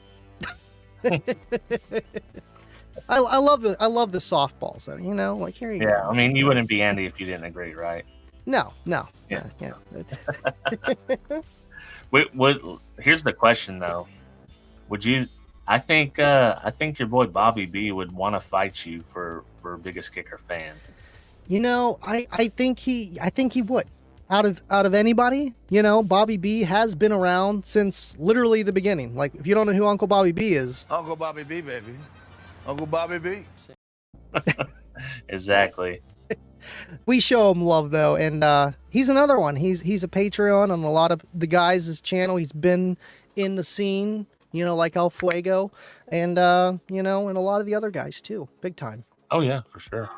I love the softballs, though, you know, like here you go. Yeah, I mean, you wouldn't be Andy if you didn't agree, right? No. Yeah. Yeah. Here's the question, though. Would you? I think your boy Bobby B would want to fight you for biggest kicker fan. You know, I think he would. Out of anybody, you know, Bobby B has been around since literally the beginning. Like, if you don't know who Uncle Bobby B is, Uncle Bobby B, baby. Uncle Bobby B. Exactly. We show him love, though, and he's another one. He's a Patreon on a lot of the guys' channel. He's been in the scene, you know, like El Fuego, and you know, and a lot of the other guys too, big time. Oh yeah, for sure.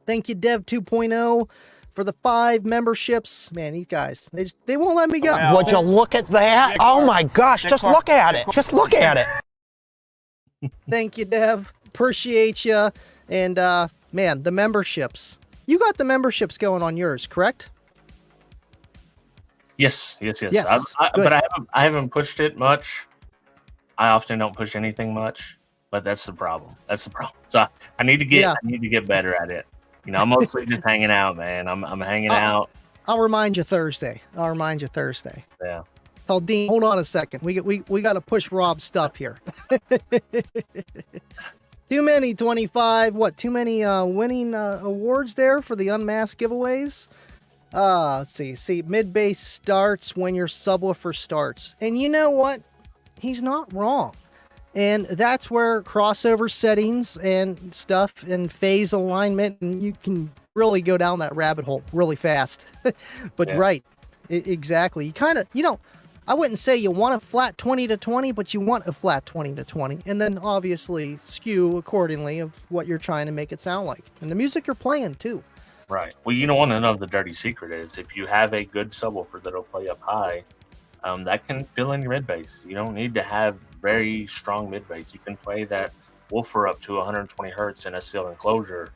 Thank you, Dev 2.0, for the 5 memberships. Man, these guys, they won't let me go. Would you look at that? Oh my gosh, just look at it. Just look at it. Thank you, Dev. Appreciate you. And man, the memberships. You got the memberships going on yours, correct? Yes. Yes, But I haven't pushed it much. I often don't push anything much, but that's the problem. So I need to get better at it. You know, I'm mostly just hanging out, man. I'm hanging out. I'll remind you Thursday. Yeah. Tell Dean, hold on a second. We got to push Rob's stuff here. Too many 25. What? Too many winning awards there for the unmasked giveaways. Let's see. Mid bass starts when your subwoofer starts, and you know what? He's not wrong. And that's where crossover settings and stuff and phase alignment, and you can really go down that rabbit hole really fast. But yeah. Right, exactly. You kind of, you know, I wouldn't say you want a flat 20 to 20, but you want a flat 20 to 20, and then obviously skew accordingly of what you're trying to make it sound like, and the music you're playing too. Right. Well, you don't want to know the dirty secret is if you have a good subwoofer that'll play up high, that can fill in your mid bass. You don't need to have very strong mid bass. You can play that woofer up to 120 hertz in a SDK enclosure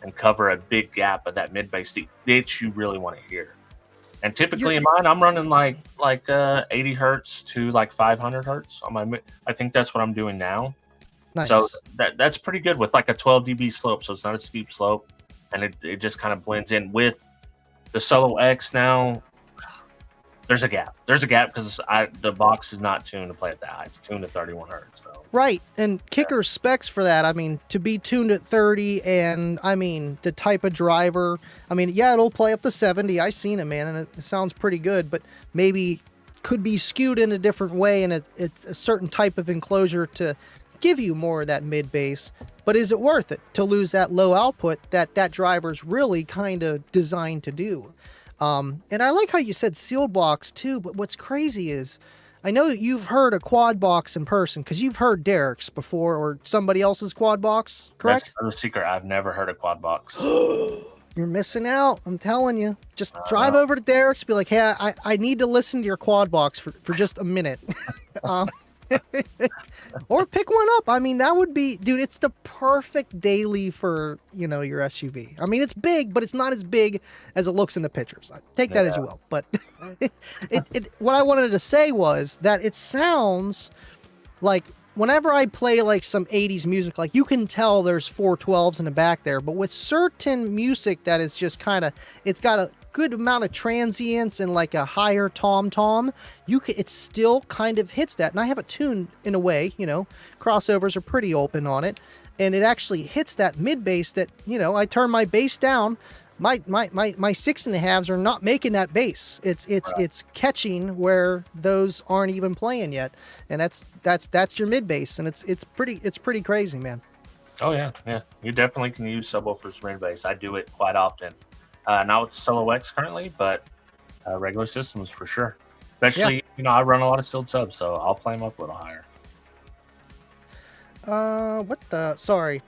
and cover a big gap of that mid bass that you really want to hear. And typically in mine, I'm running like 80 hertz to like 500 hertz on my. I think that's what I'm doing now. Nice. So that's pretty good with like a 12 dB slope. So it's not a steep slope, and it just kind of blends in with the Solo X now. There's a gap. Because the box is not tuned to play at that high. It's tuned to 31 hertz. So. Right, and kicker specs for that. I mean, to be tuned at 30, and I mean the type of driver. I mean, yeah, it'll play up to 70. I've seen it, man, and it sounds pretty good. But maybe could be skewed in a different way, and it's a certain type of enclosure to give you more of that mid bass, but is it worth it to lose that low output that driver's really kind of designed to do? And I like how you said sealed box too, but what's crazy is, I know that you've heard a quad box in person because you've heard Derek's before or somebody else's quad box, correct? That's a secret. I've never heard a quad box. You're missing out. I'm telling you. Just drive over to Derek's, be like, hey, I need to listen to your quad box for just a minute. Or pick one up. I mean, that would be, dude, it's the perfect daily for, you know, your SUV. I mean, it's big, but it's not as big as it looks in the pictures. Take that as you will. But what I wanted to say was that it sounds like whenever I play like some 80s music, like you can tell there's 412s in the back there, but with certain music that is just kind of, it's got a good amount of transients and like a higher tom-tom, it still kind of hits that. And I have it tuned in a way, you know, crossovers are pretty open on it, and it actually hits that mid bass that, you know, I turn my bass down, my 6.5s are not making that bass. It's catching where those aren't even playing yet, and that's your mid bass, and it's pretty crazy, man. Oh yeah, you definitely can use subwoofers mid bass. I do it quite often. Not with LLwA currently, but regular systems for sure. Especially, you know, I run a lot of sealed subs, so I'll play them up a little higher. What the? Sorry.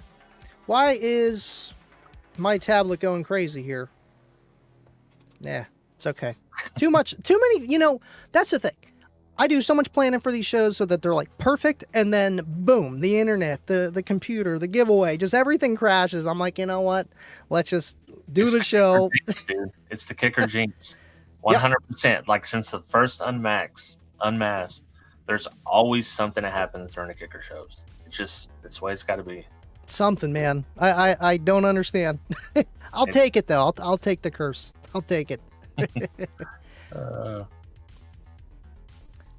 Why is my tablet going crazy here? Nah, it's okay. Too many, you know, that's the thing. I do so much planning for these shows so that they're like perfect, and then boom, the internet, the computer, the giveaway, just everything crashes. I'm like, you know what? Let's just do the show. Jinx, dude. It's the kicker jinx. 100%. Like since the first unmasked, there's always something that happens during the kicker shows. It's the way it's got to be. Something, man. I don't understand. I'll take it though. I'll take the curse. I'll take it.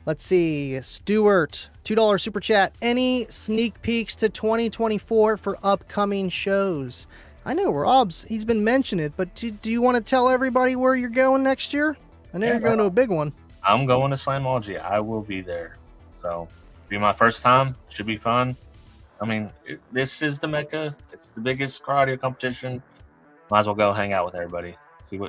Let's see. Stuart, $2 super chat. Any sneak peeks to 2024 for upcoming shows? I know Rob's, he's been mentioning it, but do you want to tell everybody where you're going next year? I know you're going to a big one. I'm going to Slamology. I will be there. So, be my first time. Should be fun. I mean, this is the Mecca. It's the biggest car audio competition. Might as well go hang out with everybody.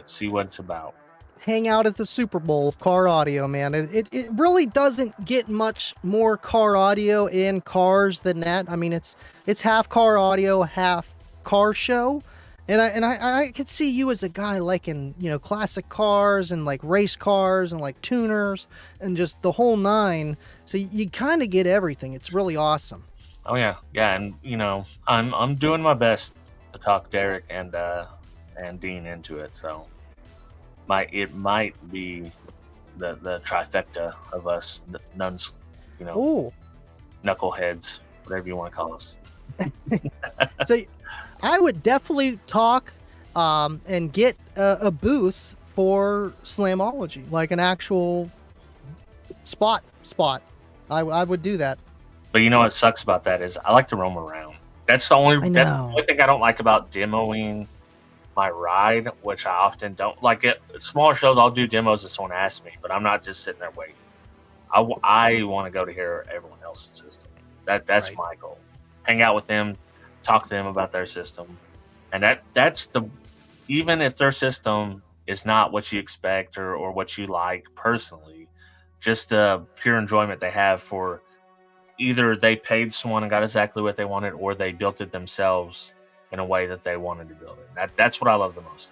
See what it's about. Hang out at the Super Bowl of car audio, man. It really doesn't get much more car audio in cars than that. I mean, it's half car audio, half car show, and I could see you as a guy liking, you know, classic cars and like race cars and like tuners and just the whole nine. So you kind of get everything. It's really awesome. Oh yeah, and you know, I'm doing my best to talk Derek and Dean into it. So it might be the trifecta of us nuns, you know. Ooh. Knuckleheads, whatever you want to call us. So I would definitely talk and get a booth for Slamology, like an actual spot. I would do that. But you know what sucks about that is I like to roam around. That's the only thing I don't like about demoing my ride, which I often don't like. At smaller shows, I'll do demos if someone asks me, but I'm not just sitting there waiting. I want to go to hear everyone else's system. That's right. My goal. Hang out with them, talk to them about their system, and that's even if their system is not what you expect or what you like personally, just the pure enjoyment they have for either they paid someone and got exactly what they wanted, or they built it themselves in a way that they wanted to build it. That's what I love the most.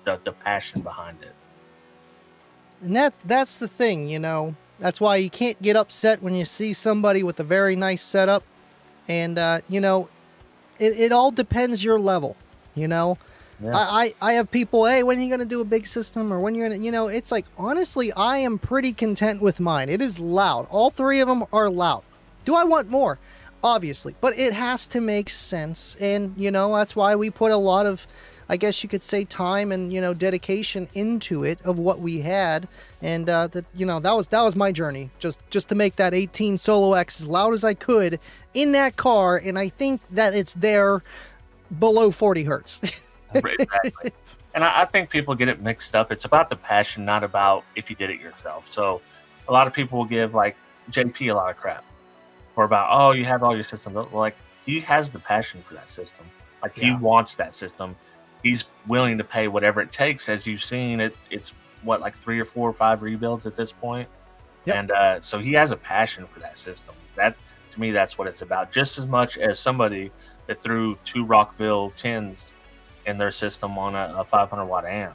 The passion behind it. And that's the thing, you know. That's why you can't get upset when you see somebody with a very nice setup. And, you know, it all depends your level, you know. Yeah. I have people, hey, when are you going to do a big system? Or when you're going to, you know, it's like, honestly, I am pretty content with mine. It is loud. All three of them are loud. Do I want more? Obviously. But it has to make sense. And, you know, that's why we put a lot of, I guess you could say, time and, you know, dedication into it of what we had. And, you know, that was my journey. Just to make that 18 Solo X as loud as I could in that car. And I think that it's there below 40 hertz. Exactly. And I think people get it mixed up. It's about the passion, not about if you did it yourself. So a lot of people will give like JP a lot of crap. or about, oh, you have all your systems. Like, he has the passion for that system. Like, he wants that system. He's willing to pay whatever it takes. As you've seen, it's what, like 3 or 4 or 5 rebuilds at this point. Yep. And so he has a passion for that system. That, to me, that's what it's about. Just as much as somebody that threw 2 Rockville 10s in their system on a 500 watt amp.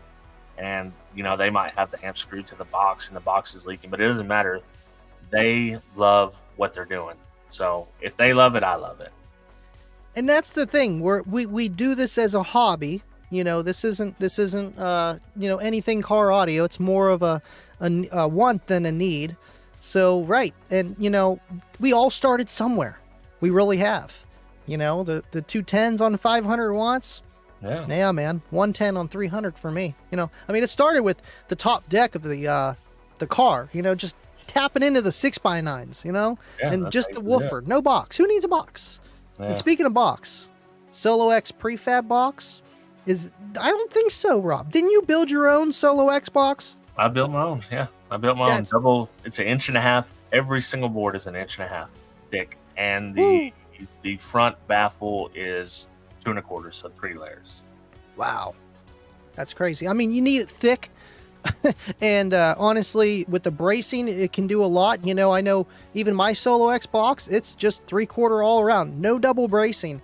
And, you know, they might have the amp screwed to the box and the box is leaking, but it doesn't matter. They love what they're doing. So if they love it, I love it. And that's the thing. We do this as a hobby. You know, this isn't you know, anything car audio. It's more of a want than a need. So, right. And, you know, we all started somewhere. We really have. You know, the 210s on 500 watts. Yeah, man. 110 on 300 for me. You know, I mean, it started with the top deck of the car, you know, just tapping into the 6x9s, you know, and just the woofer. No box. Who needs a box? Yeah. And speaking of box, SoloX prefab box I don't think so, Rob. Didn't you build your own SoloX box? I built my own. Yeah, I built my own double. It's 1.5 inches. Every single board is 1.5 inches thick, and the front baffle is 2 1/4, so 3 layers. Wow, that's crazy. I mean, you need it thick, and honestly, with the bracing, it can do a lot. You know, I know even my SoloX box, it's just 3/4 all around, no double bracing,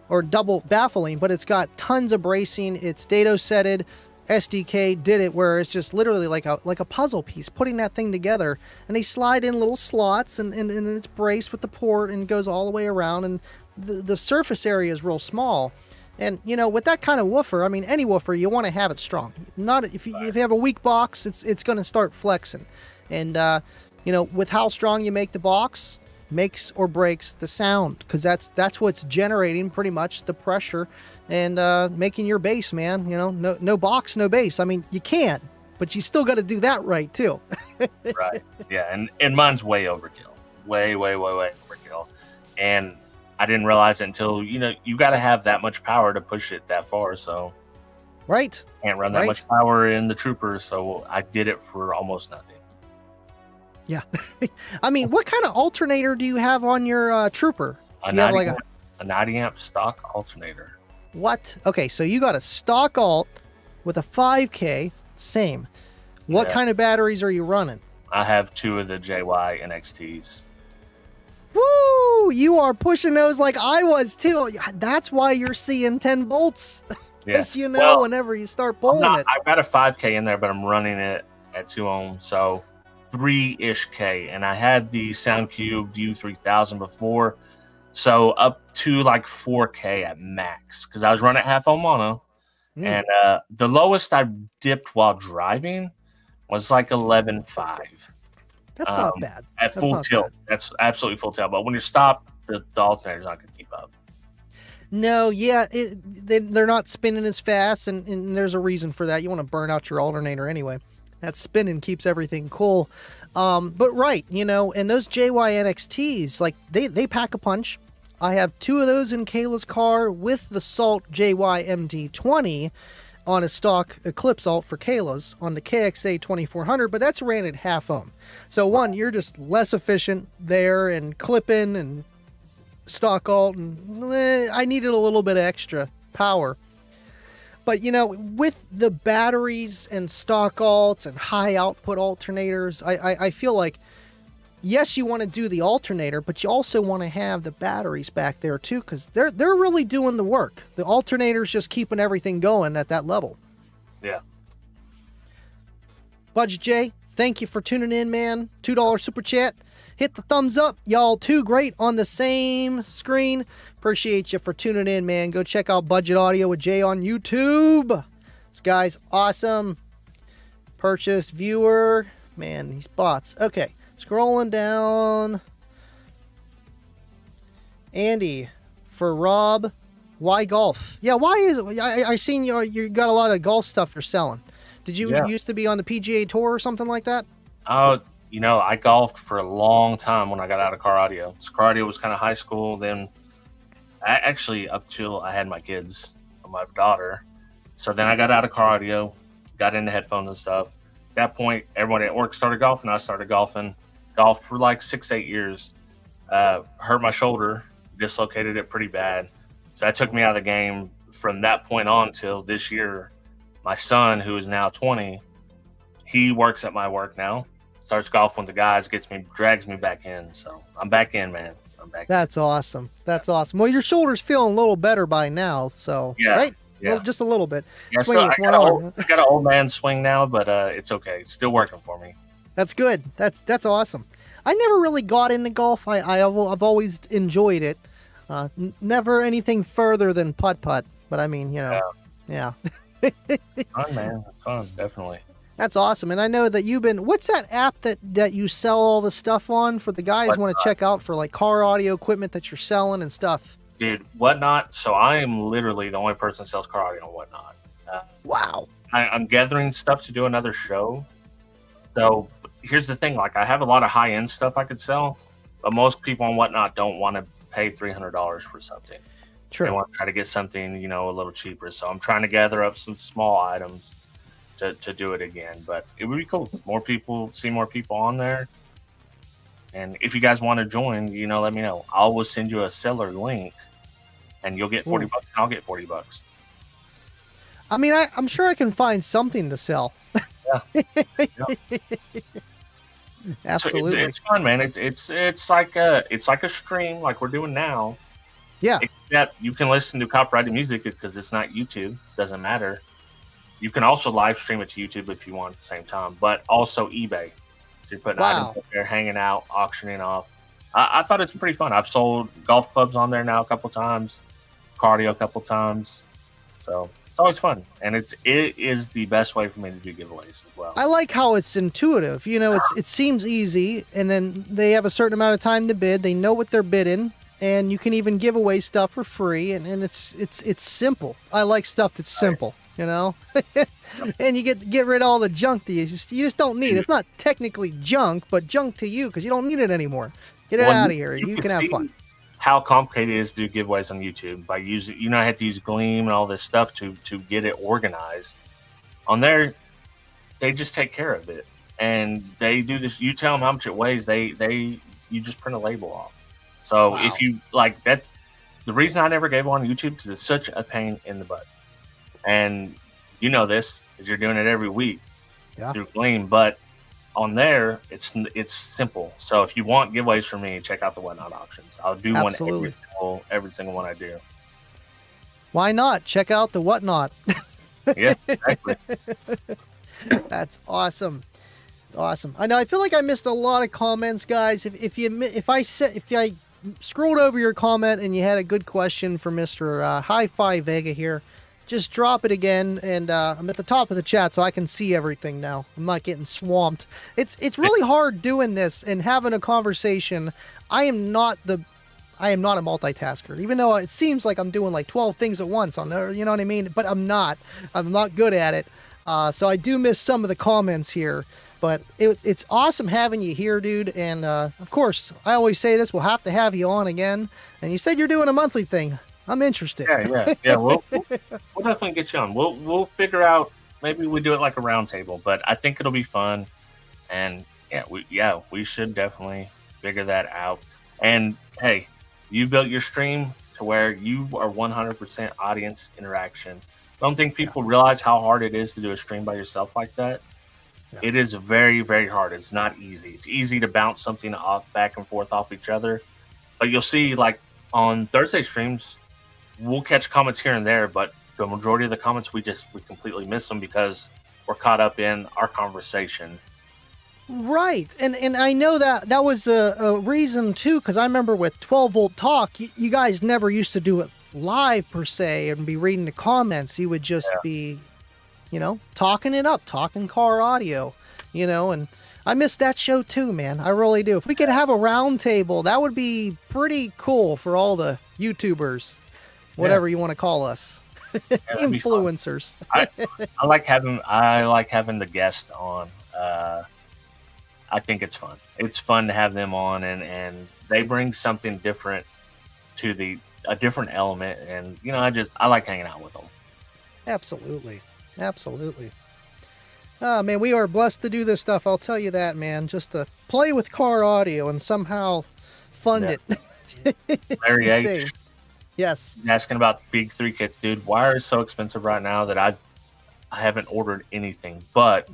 or double baffling, but it's got tons of bracing. It's dado setted. SDK did it where it's just literally like a puzzle piece, putting that thing together, and they slide in little slots, and it's braced with the port and goes all the way around, and the surface area is real small. And, you know, with that kind of woofer, I mean, any woofer, you want to have it strong. Not if you have a weak box, it's going to start flexing. And, you know, with how strong you make the box, makes or breaks the sound, because that's what's generating pretty much the pressure and making your bass, man. You know, no box, no bass. I mean, you can, but you still got to do that right too. Right. Yeah, and mine's way overkill. Way overkill. And I didn't realize it until, you know, you got to have that much power to push it that far. So right, can't run that much power in the Troopers, so I did it for almost nothing. Yeah. I mean, what kind of alternator do you have on your Trooper? A 90 amp stock alternator. What? Okay, so you got a stock alt with a 5K, same. What kind of batteries are you running? I have 2 of the JY NXTs. Woo! You are pushing those like I was too. That's why you're seeing 10 volts. Yes, you know, well, whenever you start pulling it. I've got a 5K in there, but I'm running it at 2 ohms, so 3-ish K. And I had the SoundCube U3000 before, so up to like 4K at max, because I was running at half ohm mono. And the lowest I dipped while driving was like 11.5. That's not bad. At full tilt. That's absolutely full tilt. But when you stop, the alternator's not going to keep up. No, yeah, they're not spinning as fast, and there's a reason for that. You want to burn out your alternator anyway. That spinning keeps everything cool. But right, you know, and those JY NXTs, like, they pack a punch. I have 2 of those in Kayla's car with the Salt JY MD20 on a stock Eclipse alt for Kayla's on the KXA 2400, but that's ran at half ohm. So one, you're just less efficient there and clipping and stock alt, and I needed a little bit of extra power. But, you know, with the batteries and stock alts and high output alternators, I feel like, yes, you want to do the alternator, but you also want to have the batteries back there too, because they're really doing the work. The alternator's just keeping everything going at that level. Yeah. Budget J, thank you for tuning in, man. $2 super chat. Hit the thumbs up. Y'all too great on the same screen. Appreciate you for tuning in, man. Go check out Budget Audio with Jay on YouTube. This guy's awesome. Purchased viewer. Man, these bots. Okay, scrolling down. Andy, for Rob, why golf? Yeah, why is it? I seen you got a lot of golf stuff you're selling. Did you used to be on the PGA Tour or something like that? Oh, you know, I golfed for a long time when I got out of car audio. So car audio was kind of high school. Then actually up till I had my kids, my daughter. So then I got out of car audio, got into headphones and stuff. At that point, everybody at work started golfing. I started golfing. Golfed for like 6-8 years. hurt my shoulder, dislocated it pretty bad. So that took me out of the game from that point on till this year. My son, who is now 20, he works at my work now, starts golfing with the guys, drags me back in. So I'm back in, man. I'm back. That's awesome. That's awesome. Well, your shoulder's feeling a little better by now, so right? Yeah. Just a little bit. Yeah, I got an old man swing now, but it's okay. It's still working for me. That's good. That's awesome. I never really got into golf. I've always enjoyed it. Never anything further than putt-putt, but I mean, yeah. Fun, man. It's fun, definitely. That's awesome. And I know that what's that app that you sell all the stuff on for the guys want to check out for like car audio equipment that you're selling and stuff? Dude, Whatnot. So I am literally the only person that sells car audio on Whatnot. Wow. I'm gathering stuff to do another show. So here's the thing. Like, I have a lot of high-end stuff I could sell, but most people on Whatnot don't want to pay $300 for something. True. They want to try to get something, a little cheaper. So I'm trying to gather up some small items to do it again. But it would be cool. See more people on there. And if you guys want to join, let me know. I will send you a seller link, and you'll get $40, and I'll get $40. I mean, I'm sure I can find something to sell. Yeah. Absolutely. It's fun, man. It's like a stream like we're doing now. Yeah. Except you can listen to copyrighted music because it's not YouTube. Doesn't matter. You can also live stream it to YouTube if you want at the same time, but also eBay. So you're putting items up there, hanging out, auctioning off. I thought it's pretty fun. I've sold golf clubs on there now a couple times, cardio a couple times. So it's always fun, and it is the best way for me to do giveaways as well. I like how it's intuitive. It seems easy, and then they have a certain amount of time to bid. They know what they're bidding, and you can even give away stuff for free, and it's simple. I like stuff that's simple, and you get rid of all the junk that you just don't need. It's not technically junk, but junk to you because you don't need it anymore. Get it out of here. You can have fun. How complicated it is to do giveaways on YouTube by using, I have to use Gleam and all this stuff to get it organized. On there, they just take care of it, and they do this. You tell them how much it weighs. You just print a label off. So if you like that, the reason I never gave on YouTube is it's such a pain in the butt, and this because you're doing it every week through Gleam, but on there, it's simple. So if you want giveaways from me, check out the Whatnot auctions. I'll do one every single one I do. Why not? Check out the Whatnot. Yeah, exactly. That's awesome. It's awesome. I know. I feel like I missed a lot of comments, guys. If I scrolled over your comment and you had a good question for Mr. Hifi Vega here, just drop it again, and I'm at the top of the chat so I can see everything now. I'm not getting swamped. It's really hard doing this and having a conversation. I am not a multitasker, even though it seems like I'm doing like 12 things at once on there, you know what I mean? But I'm not good at it. So I do miss some of the comments here, but it's awesome having you here, dude. And of course, I always say this, we'll have to have you on again. And you said you're doing a monthly thing. I'm interested. Yeah. We'll definitely get you on. We'll figure out. Maybe we do it like a round table, but I think it'll be fun. And we should definitely figure that out. And hey, you built your stream to where you are 100% audience interaction. I don't think people realize how hard it is to do a stream by yourself like that. Yeah. It is very, very hard. It's not easy. It's easy to bounce something off back and forth off each other, but you'll see like on Thursday streams, we'll catch comments here and there, but the majority of the comments, we completely miss them because we're caught up in our conversation. Right. And I know that was a reason too, because I remember with 12 Volt Talk, you guys never used to do it live per se and be reading the comments. You would just be, talking it up, talking car audio, and I miss that show too, man. I really do. If we could have a round table, that would be pretty cool for all the YouTubers. Whatever you want to call us, influencers. I like having the guest on. I think it's fun. It's fun to have them on, and they bring something different to a different element. And I like hanging out with them. Absolutely. Oh man, we are blessed to do this stuff. I'll tell you that, man. Just to play with car audio and somehow fund it. It's Larry H. insane. Yes. Asking about big 3 kits, dude. Wire is so expensive right now that I haven't ordered anything. But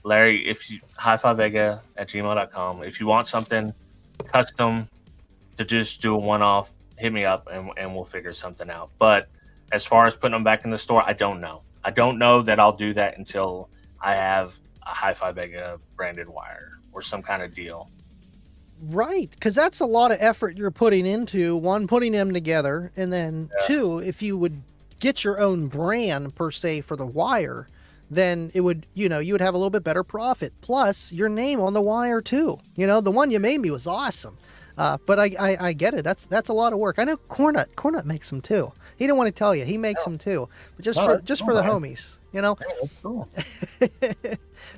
Larry, if you Hifi Vega at gmail.com, if you want something custom to just do a one-off, hit me up and we'll figure something out. But as far as putting them back in the store, I don't know. I don't know that I'll do that until I have a Hifi Vega branded wire or some kind of deal. Right, because that's a lot of effort you're putting into, one, putting them together, and then two, if you would get your own brand, per se, for the wire, then it would, you would have a little bit better profit. Plus, your name on the wire, too. The one you made me was awesome. But I get it. That's a lot of work. I know Cornut makes them, too. He didn't want to tell you. He makes them, too. But just for the homies, Yeah, that's cool.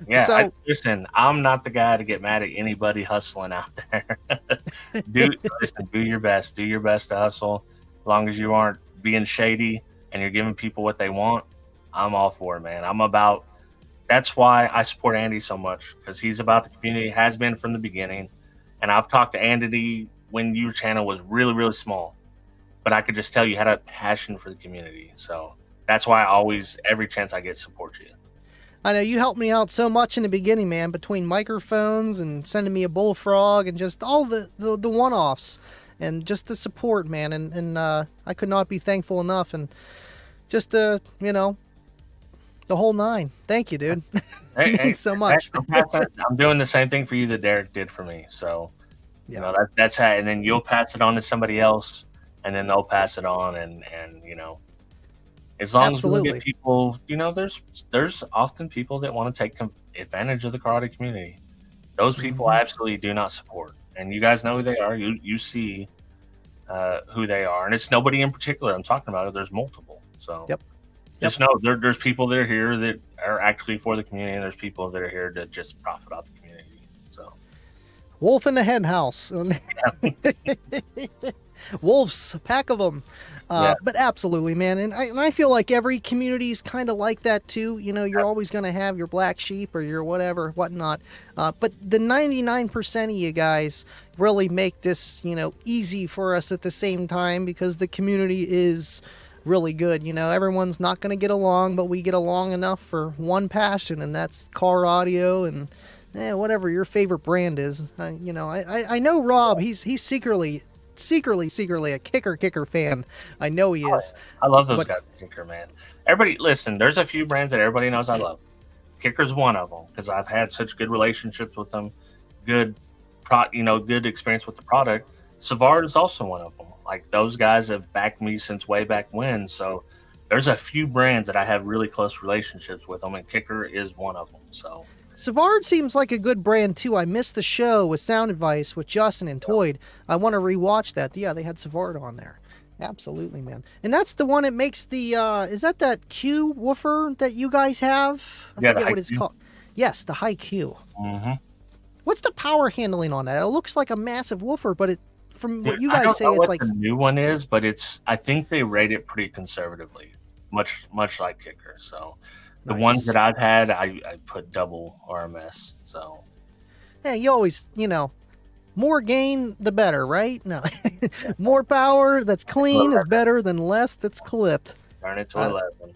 Yeah, so, listen, I'm not the guy to get mad at anybody hustling out there. do your best. Do your best to hustle. As long as you aren't being shady and you're giving people what they want, I'm all for it, man. That's why I support Andy so much, because he's about the community, has been from the beginning. And I've talked to Andy when your channel was really, really small. But I could just tell you had a passion for the community. So that's why I always, every chance I get, support you. I know you helped me out so much in the beginning, man, between microphones and sending me a bullfrog and just all the one-offs and just the support, man. And I could not be thankful enough. And just, the whole 9. Thank you, dude. Hey, it means so much. I'm doing the same thing for you that Derek did for me. So, that's how, and then you'll pass it on to somebody else, and then they'll pass it on. And as long as we get people, there's often people that want to take advantage of the karate community. Those people I absolutely do not support. And you guys know who they are. You see who they are. And it's nobody in particular I'm talking about. There's multiple. So just know there's people that are here that are actually for the community, and there's people that are here to just profit off the community. So wolf in the hen house. Wolves, a pack of them. But absolutely, man. And I feel like every community is kind of like that too. You're always going to have your black sheep or your whatever, whatnot. But the 99% of you guys really make this, easy for us at the same time, because the community is really good. Everyone's not going to get along, but we get along enough for one passion, and that's car audio and whatever your favorite brand is. I know Rob, he's secretly a kicker fan. I know he is. I love those guys. Kicker, man. Everybody, listen. There's a few brands that everybody knows I love. Kicker's one of them, because I've had such good relationships with them. Good experience with the product. Savard is also one of them. Like, those guys have backed me since way back when. So there's a few brands that I have really close relationships with them, and Kicker is one of them. So Savard seems like a good brand too. I missed the show with Sound Advice with Justin and Toyd. I want to rewatch that. Yeah, they had Savard on there. Absolutely, man. And that's the one that makes the is that Q woofer that you guys have? I forget what it's called. Yes, the high Q. Mm-hmm. What's the power handling on that? It looks like a massive woofer, but from what you guys say, it's what like the new one is, but I think they rate it pretty conservatively, much like Kicker. So the ones that I've had, I put double RMS. So yeah, you always, more gain the better, right? No, more power that's clean is better than less that's clipped. Turn it to 11.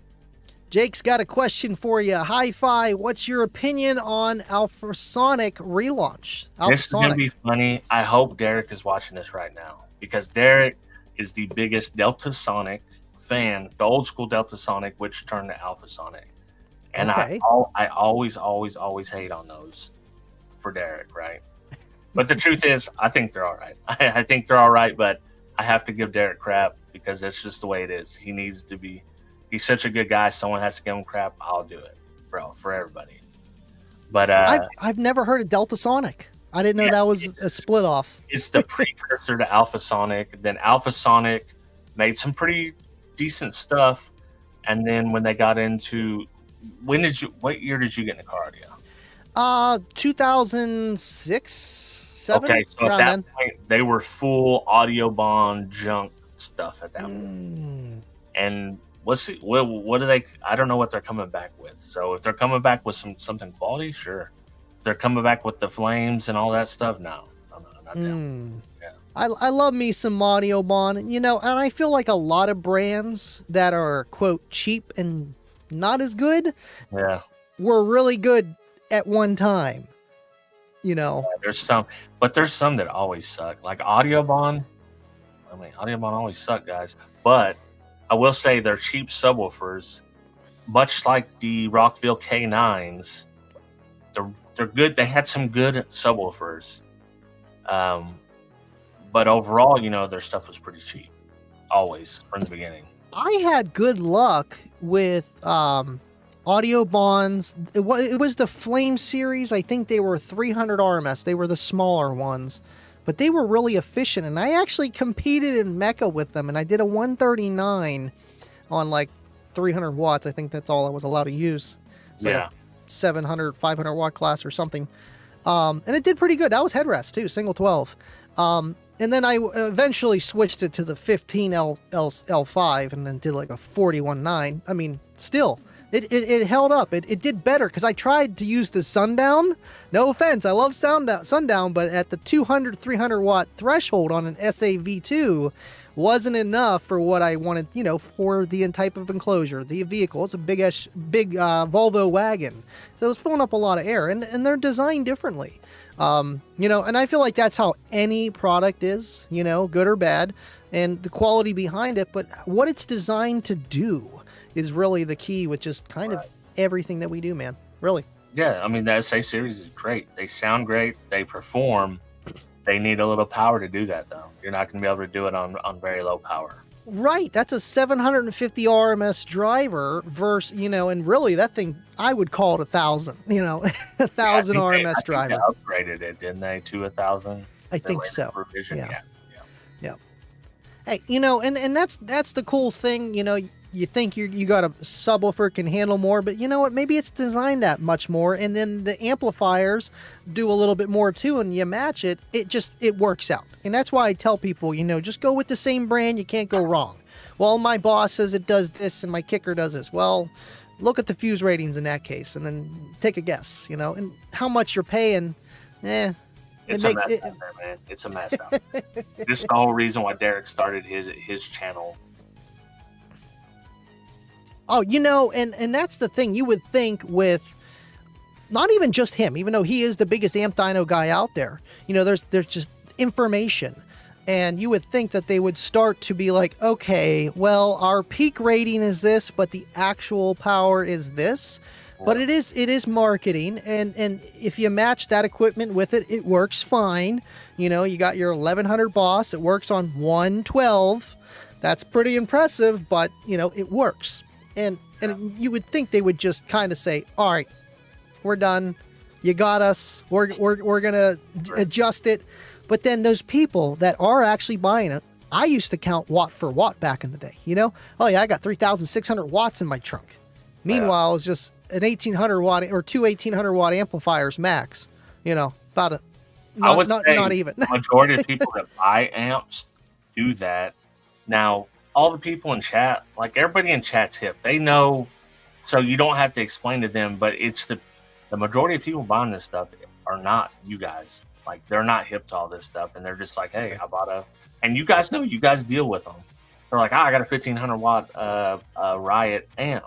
Jake's got a question for you. Hi-Fi, what's your opinion on Alphasonic relaunch? This is going to be funny. I hope Derek is watching this right now, because Derek is the biggest Delta Sonic fan, the old school Delta Sonic, which turned to Alphasonic. And I always hate on those for Derek, right? But the truth is, I think they're all right. I think they're all right, but I have to give Derek crap, because that's just the way it is. He needs to be. He's such a good guy. Someone has to give him crap. I'll do it, bro, for everybody. But I've never heard of Delta Sonic. I didn't know that was a split off. It's the precursor to Alphasonic. Then Alphasonic made some pretty decent stuff. And then when they got into, what year did you get into car audio? 2006, 7. Okay, so at that point, they were full audio bond junk stuff at that point. And let's see, what do they? I don't know what they're coming back with. So if they're coming back with something quality, sure. If they're coming back with the flames and all that stuff, no, I'm not down. Yeah. I love me some Audiobahn, you know, and I feel like a lot of brands that are, quote, cheap and not as good Yeah. were really good at one time, you know. There's some that always suck. Like Audiobahn. I mean, Audiobahn always suck, guys. But I will say they're cheap subwoofers, much like the Rockville K9s. They're good. They had some good subwoofers. But overall, you know, their stuff was pretty cheap. Always, from the beginning. I had good luck with Audiobahns. It was the Flame series. I think they were 300 RMS. They were the smaller ones. But they were really efficient. And I actually competed in Mecha with them. And I did a 139 on like 300 watts. I think that's all I was allowed to use. It's like a 700, 500 watt class or something. And it did pretty good. That was headrest too, single 12. And then I eventually switched it to the 15L5 and then did like a 41.9. I mean, still, it held up. It did better because I tried to use the Sundown. No offense, I love Sundown, but at the 200, 300 watt threshold on an SAV2 wasn't enough for what I wanted, you know, for the type of enclosure, the vehicle. It's a big Volvo wagon. So it was filling up a lot of air, and they're designed differently. You know, and I feel like that's how any product is, you know, good or bad, and the quality behind it, but what it's designed to do is really the key with just kind of everything that we do, man. Really. Yeah, I mean, the SA series is great. They sound great. They perform. They need a little power to do that, though. You're not going to be able to do it on very low power. Right. That's a 750 RMS driver versus, you know, and really that thing, I would call it 1,000, you know, 1,000 RMS driver. They upgraded it, didn't they, to 1,000? I think so. Revision? Yeah. Hey, you know, and that's the cool thing, you know, you think you got a subwoofer can handle more, but you know what? Maybe it's designed that much more, and then the amplifiers do a little bit more too, and you match it. It works out, and that's why I tell people, you know, just go with the same brand. You can't go wrong. Well, my boss says it does this, and my kicker does this. Well, look at the fuse ratings in that case, and then take a guess. You know, and how much you're paying. It's a mess out there, man. It's a mess out there. This is the whole reason why Derek started his channel. Oh, you know, and that's the thing. You would think with not even just him, even though he is the biggest amp dyno guy out there, you know, there's just information. And you would think that they would start to be like, okay, well, our peak rating is this, but the actual power is this. But it is marketing, and if you match that equipment with it, it works fine. You know, you got your 1100 Boss, it works on 112. That's pretty impressive, but you know, it works. And you would think they would just kind of say, all right, we're done. You got us. We're going to adjust it. But then those people that are actually buying it, I used to count watt for watt back in the day, you know? Oh yeah, I got 3,600 watts in my trunk. Meanwhile, it's just an 1,800 watt or two 1,800 watt amplifiers max, you know, about not even. The majority of people that buy amps do that. Now, all the people in chat, like everybody in chat's hip. They know, so you don't have to explain to them, but it's the majority of people buying this stuff are not you guys. Like, they're not hip to all this stuff, and they're just like, hey, I bought and you guys know, you guys deal with them. They're like, I got a 1,500 watt Riot amp.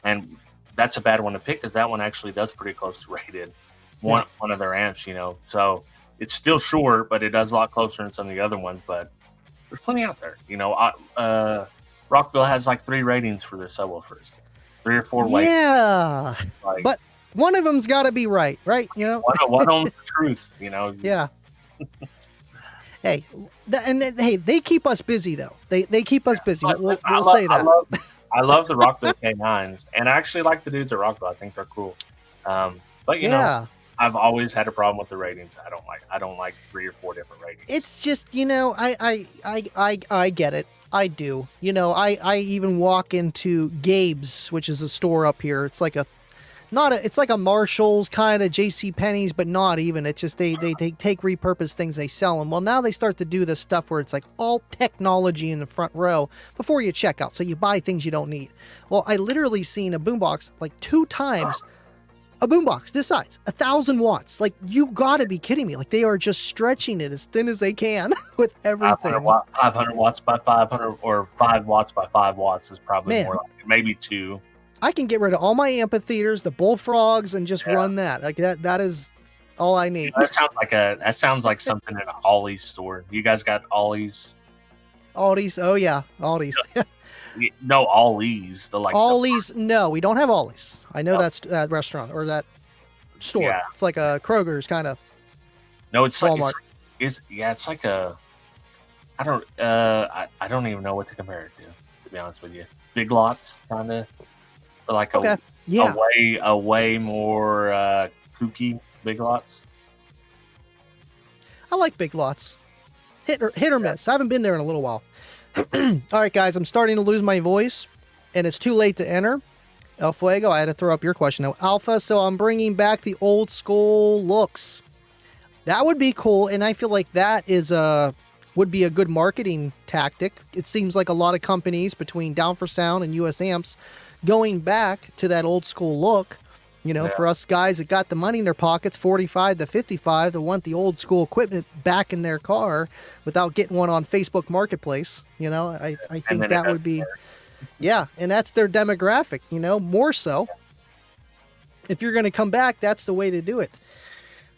And that's a bad one to pick because that one actually does pretty close to rated one of their amps, you know. So it's still short, but it does a lot closer than some of the other ones, but there's plenty out there, you know. Rockville has like 3 ratings for their subwoofers, 3 or 4 ways. Yeah, like, but one of them's got to be right, you know. One owns the truth, you know. Yeah. Hey, they keep us busy though. They keep us busy. We'll say that. I love the Rockville K9s, and I actually like the dudes at Rockville. I think they're cool. But you know, I've always had a problem with the ratings. I don't like 3 or 4 different ratings. It's just, you know, I get it. I do. You know, I even walk into Gabe's, which is a store up here. It's like it's like a Marshall's kind of J.C. Penney's, but not even. It's just they take repurposed things, they sell them. Well, now they start to do this stuff where it's like all technology in the front row before you check out. So you buy things you don't need. Well, I literally seen a boombox like 2 times A boombox this size, 1,000 watts. Like, you gotta be kidding me. Like, they are just stretching it as thin as they can with everything. 500 watts by 500, or 5 watts by 5 watts is probably more like it. Maybe 2. I can get rid of all my amphitheaters, the bullfrogs, and just run that. Like, that is all I need. That sounds like something in an Ollie's store. You guys got Ollie's? Ollie's? Oh yeah, Ollie's. No, Ollie's. Ollie's? No, we don't have Ollie's. I know that's that restaurant or that store. Yeah. It's like a Kroger's kind of. No, it's Walmart. like it's like a. I don't even know what to compare it to be honest with you. Big Lots, kind of, like a way more kooky Big Lots. I like Big Lots. Hit or miss. I haven't been there in a little while. All right, guys, I'm starting to lose my voice, and it's too late to enter. El Fuego, I had to throw up your question now. Alpha, so I'm bringing back the old school looks. That would be cool, and I feel like that would be a good marketing tactic. It seems like a lot of companies between Down for Sound and US Amps going back to that old school look. You know, for us guys that got the money in their pockets, 45 to 55, that want the old school equipment back in their car without getting one on Facebook Marketplace. You know, I think that would be, and that's their demographic, you know, more so. If you're going to come back, that's the way to do it.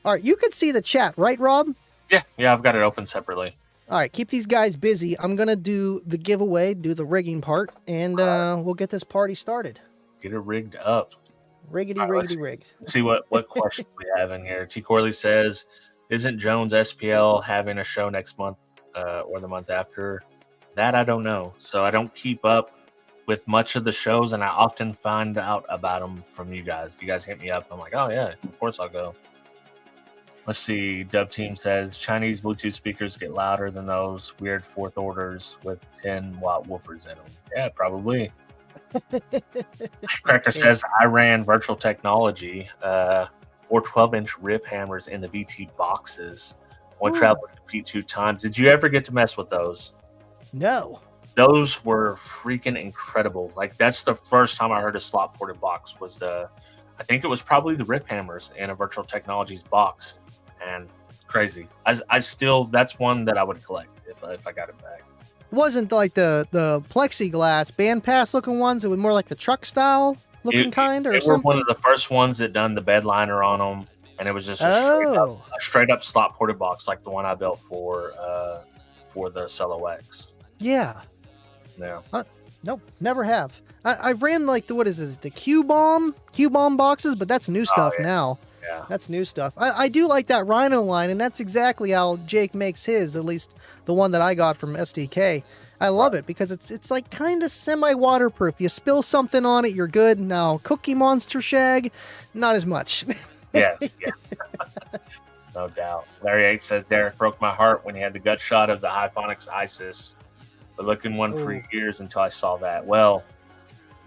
All right, you could see the chat, right, Rob? Yeah, I've got it open separately. All right, keep these guys busy. I'm going to do the giveaway, do the rigging part, and we'll get this party started. Get it rigged up. Riggedy, rigged. Let's see what question we have in here. T. Corley says, isn't Jones SPL having a show next month or the month after? That I don't know. So I don't keep up with much of the shows, and I often find out about them from you guys. You guys hit me up. I'm like, oh, yeah, of course I'll go. Let's see. Dub Team says, Chinese Bluetooth speakers get louder than those weird fourth orders with 10-watt woofers in them. Yeah, probably. Cracker says, I ran virtual technology, 4 12-inch rip hammers in the VT boxes. One traveled to P2 times. Did you ever get to mess with those? No. Those were freaking incredible. Like, that's the first time I heard a slot ported box was I think it was probably the rip hammers in a virtual technologies box. And crazy. I still, that's one that I would collect if I got it back. Wasn't like the plexiglass bandpass looking ones. It was more like the truck style looking kind or something. It was one of the first ones that done the bed liner on them, and it was just a straight up slot ported box like the one I built for the Cello X. Yeah. Yeah. Nope, never have. I've ran like the Q-bomb boxes, but that's new stuff now. Yeah. That's new stuff. I do like that Rhino line, and that's exactly how Jake makes his, at least the one that I got from SDK. I love it because it's like kind of semi-waterproof. You spill something on it, you're good. Now, Cookie Monster Shag, not as much. Yeah. No doubt. Larry H says, Derek broke my heart when he had the gut shot of the Hyphonics ISIS. But looking one for years until I saw that. Well,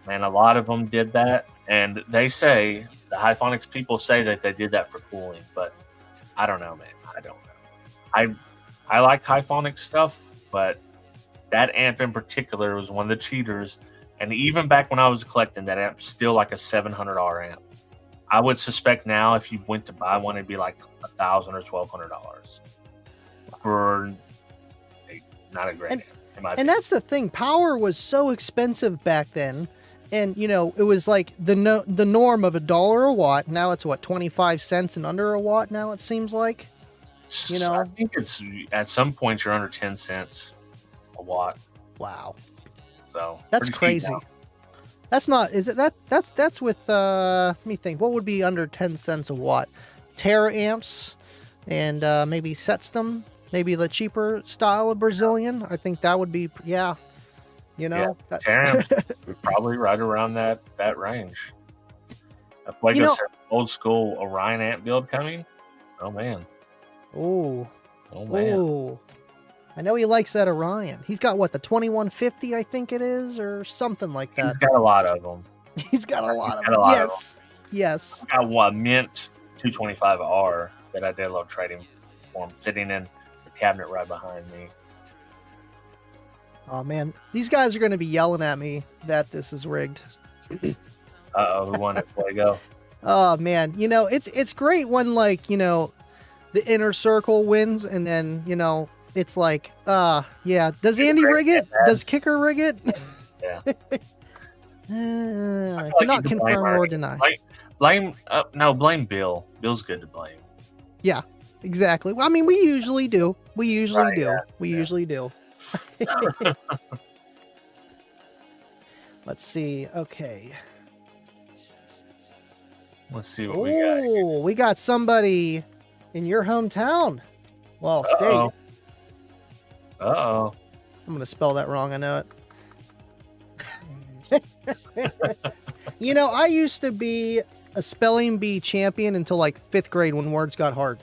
man, a lot of them did that, and they say, the Hyphonics people say that they did that for cooling, but I don't know, man. I don't know. I like Hyphonics stuff, but that amp in particular was one of the cheaters, and even back when I was collecting, that amp's still like a $700 amp. I would suspect now if you went to buy one, it'd be like $1,000 or $1,200 for not a great amp. And that's the thing. Power was so expensive back then. And, you know, it was like the norm of $1 a watt. Now it's what, 25 cents and under a watt now, it seems like. You know, I think it's at some point you're under 10 cents a watt. Wow. So that's crazy. That's not, is it that's with let me think, what would be under 10 cents a watt? Terra amps and maybe Setstem, maybe the cheaper style of Brazilian. I think that would be, yeah. You know, Terra amps probably right around that range. If Fuego said old school Orion amp build coming, oh man. Oh man. Ooh. I know he likes that Orion. He's got what, the 2150, I think it is, or something like that. He's got a lot of them. He's got a lot of them. Yes. I got one Mint 225R that I did a little trading for him, sitting in the cabinet right behind me. Oh man, these guys are going to be yelling at me that this is rigged. Who won it? Fuego. Oh man, it's great when like the inner circle wins, and then it's like yeah. Does Andy rig it? Does Kicker rig it? Yeah. Cannot confirm or deny. Blame Bill. Bill's good to blame. Yeah, exactly. Well, I mean, we usually do. We usually do. Let's see. Okay. Let's see what we got. Oh, we got somebody in your hometown. Well, state. Uh-oh. I'm going to spell that wrong. I know it. I used to be a spelling bee champion until like 5th grade when words got hard.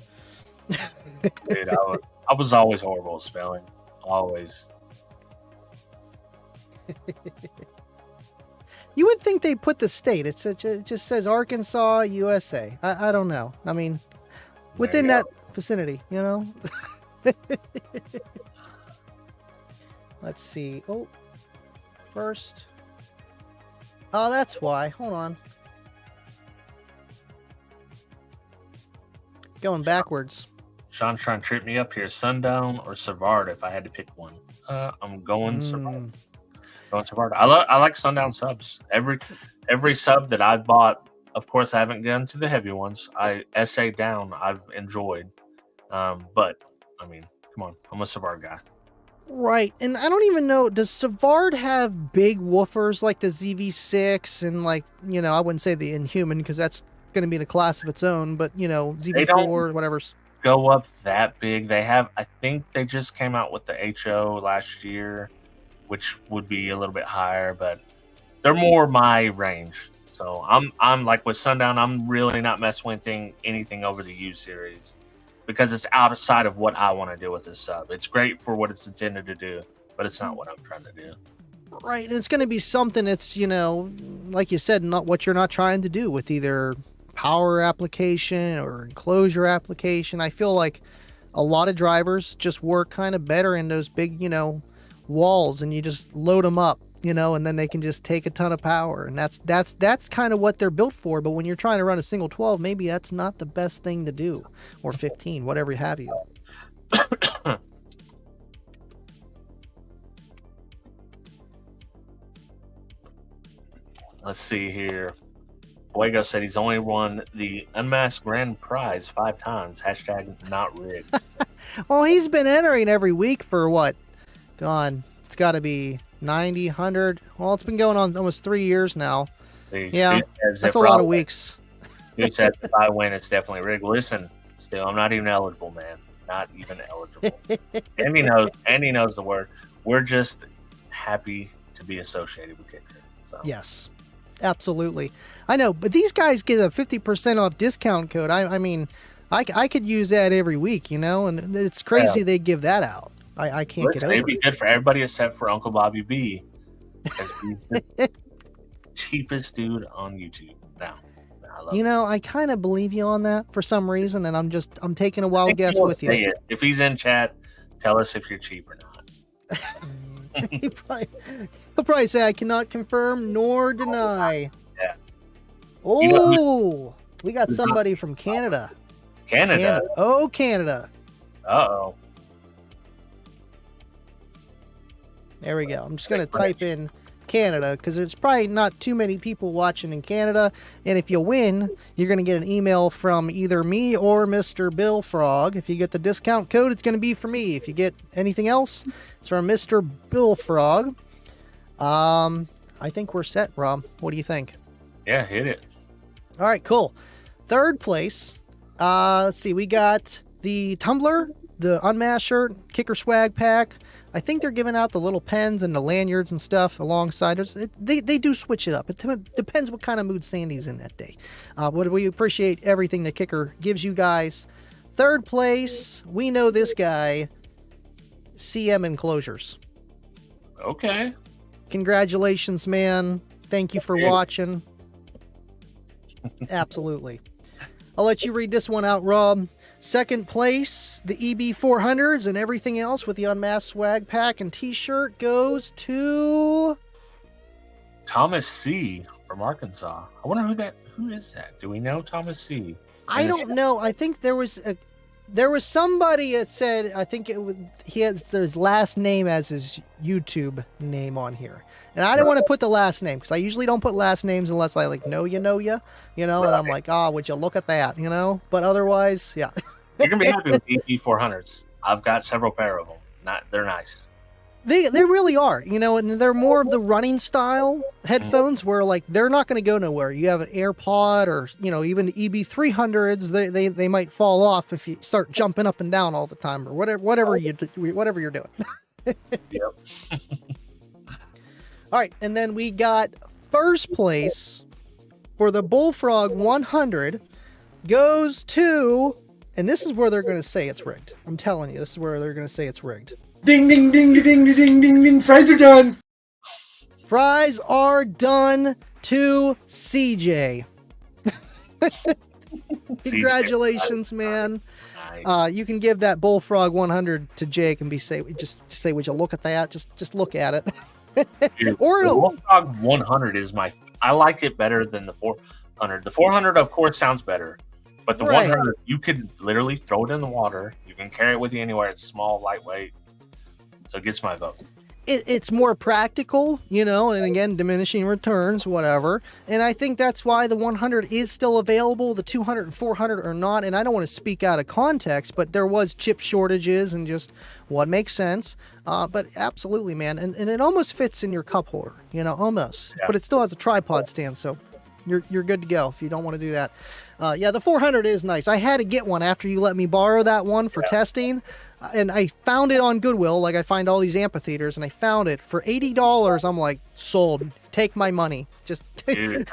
Dude, I was always horrible at spelling. Always. You would think they put the state. It just says Arkansas, USA. I don't know. I mean, within that vicinity, Let's see. Oh, first. Oh, that's why. Hold on. Going backwards. Sean's trying to trip me up here. Sundown or Savard if I had to pick one. I'm going Savard. Going Savard. I like Sundown subs. Every sub that I've bought, of course I haven't gone to the heavy ones. I essay down I've enjoyed. But I mean, come on, I'm a Savard guy. Right, and I don't even know, does Savard have big woofers like the ZV-6 and like, I wouldn't say the Inhuman because that's going to be in a class of its own, but, ZV-4, whatever. Go up that big. I think they just came out with the HO last year, which would be a little bit higher, but they're more my range. So I'm like with Sundown, I'm really not messing with anything over the U series. Because it's outside of what I want to do with this sub. It's great for what it's intended to do, but it's not what I'm trying to do. Right, and it's going to be something that's, like you said, not what you're not trying to do with either power application or enclosure application. I feel like a lot of drivers just work kind of better in those big, walls, and you just load them up, and then they can just take a ton of power, and that's kind of what they're built for. But when you're trying to run a single 12, maybe that's not the best thing to do, or 15, whatever have you. Let's see here. Fuego said he's only won the Unmasked Grand Prize 5 times. # not rigged. Well, he's been entering every week for what? It's got to be 90, 100. Well, it's been going on almost 3 years now. See, yeah, that's a lot of weeks. Dude said if I win, it's definitely rigged. Listen, still, I'm not even eligible, man. Not even eligible. and he knows the word. We're just happy to be associated with Kicker. So. Yes, absolutely. I know, but these guys get a 50% off discount code. I mean, I could use that every week, and it's crazy they give that out. I can't get over it. It'd be good for everybody except for Uncle Bobby B, because he's the cheapest dude on YouTube now. I kind of believe you on that for some reason, and I'm taking a wild guess with you. If he's in chat, tell us if you're cheap or not. He'll probably say I cannot confirm nor deny. Yeah. Oh, we got somebody from Canada. Canada. Oh, Canada. Uh-oh. There we go. I'm just going to type in Canada because there's probably not too many people watching in Canada. And if you win, you're going to get an email from either me or Mr. Bill Frog. If you get the discount code, it's going to be for me. If you get anything else, it's from Mr. Bill Frog. I think we're set, Rob. What do you think? Yeah, hit it. All right, cool. Third place. Let's see. We got the tumbler, the Unmasked shirt, Kicker swag pack. I think they're giving out the little pens and the lanyards and stuff alongside. They do switch it up. It depends what kind of mood Sandy's in that day. We appreciate everything that Kicker gives you guys. Third place, we know this guy, CM Enclosures. Okay. Congratulations, man. Thank you for watching. Absolutely. I'll let you read this one out, Rob. Second place, the EB400s and everything else with the Unmasked swag pack and t-shirt goes to Thomas C. from Arkansas. I wonder Who is that? Do we know Thomas C? I don't know. I think there was somebody that said, I think he has his last name as his YouTube name on here. And I didn't want to put the last name because I usually don't put last names unless I like know you, and I'm like, oh, would you look at that, But otherwise, yeah. You're gonna be happy with the EP400s. I've got several pair of them. They're nice. They really are, and they're more of the running style headphones where like they're not going to go nowhere. You have an AirPod or even the EB300s, they might fall off if you start jumping up and down all the time or whatever you're doing. Yep. All right, and then we got first place for the Bullfrog 100 goes to, and this is where they're going to say it's rigged. I'm telling you, this is where they're going to say it's rigged. Ding, ding, ding, ding, ding, ding, ding, ding. Fries are done. Fries are done to CJ. Congratulations, man. You can give that Bullfrog 100 to Jake and just say, would you look at that? Just look at it. Dude, or the Bullfrog 100 is I like it better than the 400. The 400, of course, sounds better, but the 100, you could literally throw it in the water. You can carry it with you anywhere. It's small, lightweight, so it gets my vote. It's more practical, and again, diminishing returns, whatever. And I think that's why the 100 is still available. The 200 and 400 are not. And I don't want to speak out of context, but there was chip shortages and just what makes sense. But absolutely, man. And it almost fits in your cup holder, almost. Yeah. But it still has a tripod stand, so you're good to go if you don't want to do that. Yeah, the 400 is nice. I had to get one after you let me borrow that one for testing. And I found it on Goodwill, like I find all these amphitheaters, and I found it for $80. I'm like, sold. Take my money. Just dude,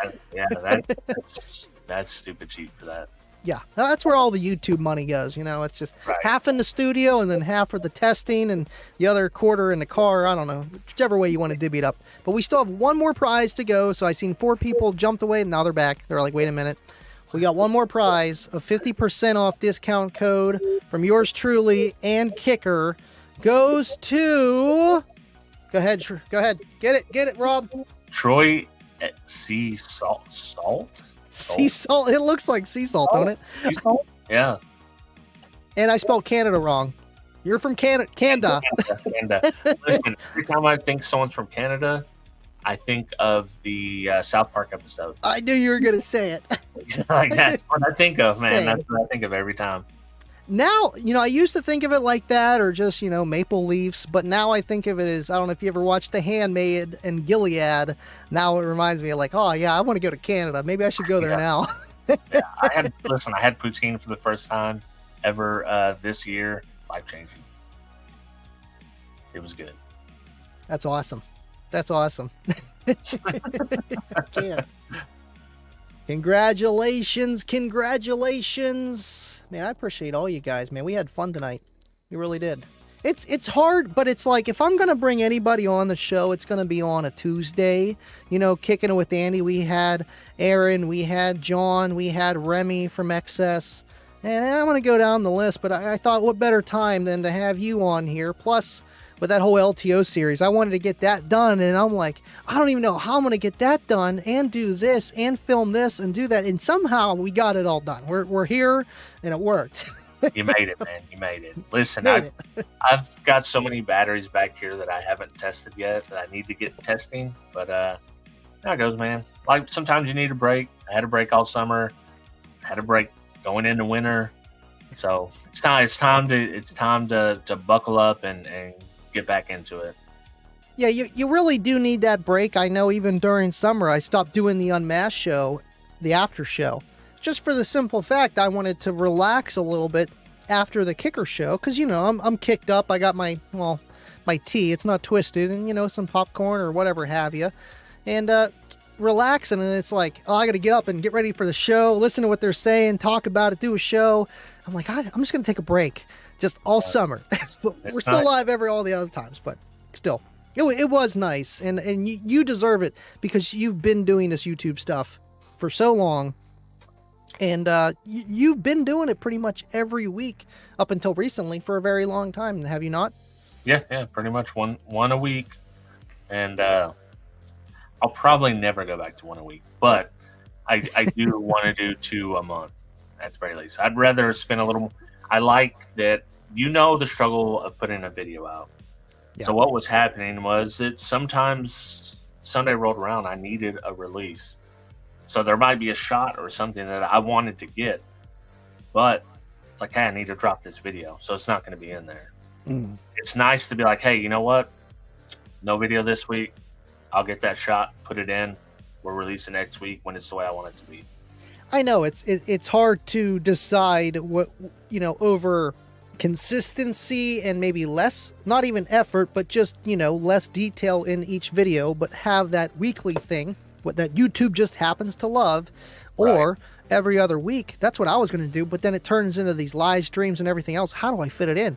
that's stupid cheap for that. Yeah, that's where all the YouTube money goes. It's just half in the studio and then half for the testing and the other quarter in the car. I don't know, whichever way you want to divvy it up. But we still have one more prize to go. So I seen 4 people jumped away, and now they're back. They're like, wait a minute. We got one more prize, a 50% off discount code from yours truly and Kicker goes to. Go ahead. Get it, Rob. Troy at Sea Salt. Sea salt. It looks like sea salt, don't it? Sea salt? Yeah. And I spelled Canada wrong. You're from Canada. Canada. Listen, every time I think someone's from Canada, I think of the South Park episode. I knew you were going to say it. Like, that's what I think of, man. Same. That's what I think of every time. Now, I used to think of it like that or just, maple leaves. But now I think of it as, I don't know if you ever watched The Handmaid and Gilead. Now it reminds me of like, oh, yeah, I want to go to Canada. Maybe I should go there now. Yeah, I had poutine for the first time ever this year. Life-changing. It was good. That's awesome. That's awesome. I can't. Congratulations. Man, I appreciate all you guys, man. We had fun tonight. We really did. It's hard, but it's like if I'm going to bring anybody on the show, it's going to be on a Tuesday. Kicking it with Andy. We had Aaron, we had John, we had Remy from XS. And I want to go down the list, but I thought what better time than to have you on here. Plus, with that whole LTO series, I wanted to get that done, and I'm like, I don't even know how I'm going to get that done and do this and film this and do that, and somehow we got it all done. We're here, and it worked. You made it, man. You made it. Listen, I've got so many batteries back here that I haven't tested yet that I need to get testing, but there it goes, man. Like, sometimes you need a break. I had a break all summer. I had a break going into winter. So it's time to buckle up and get back into it. Yeah, you really do need that break. I know even during summer I stopped doing the Unmasked show, the after show, just for the simple fact I wanted to relax a little bit after the Kicker show because I'm kicked up. I got my tea, it's not twisted, and some popcorn or whatever have you, and relaxing, and it's like, oh, I got to get up and get ready for the show, listen to what they're saying, talk about it, do a show. I'm like, I'm just gonna take a break. Just all summer. We're still live all the other times, but still, it was nice, and you deserve it because you've been doing this YouTube stuff for so long, and you've been doing it pretty much every week up until recently for a very long time, have you not? Yeah, pretty much one a week, and I'll probably never go back to one a week, but I do want to do 2 a month at the very least. I'd rather spend a little. I like that, the struggle of putting a video out. Yeah. So what was happening was that sometimes Sunday rolled around, I needed a release. So there might be a shot or something that I wanted to get, but it's like, hey, I need to drop this video, so it's not going to be in there. It's nice to be like, hey, you know what? No video this week. I'll get that shot, put it in. We're releasing next week when it's the way I want it to be. I know it's hard to decide what, over consistency and maybe less, not even effort, but just, less detail in each video, but have that weekly thing, what that YouTube just happens to love, or every other week. That's what I was going to do, but then it turns into these live streams and everything else. How do I fit it in?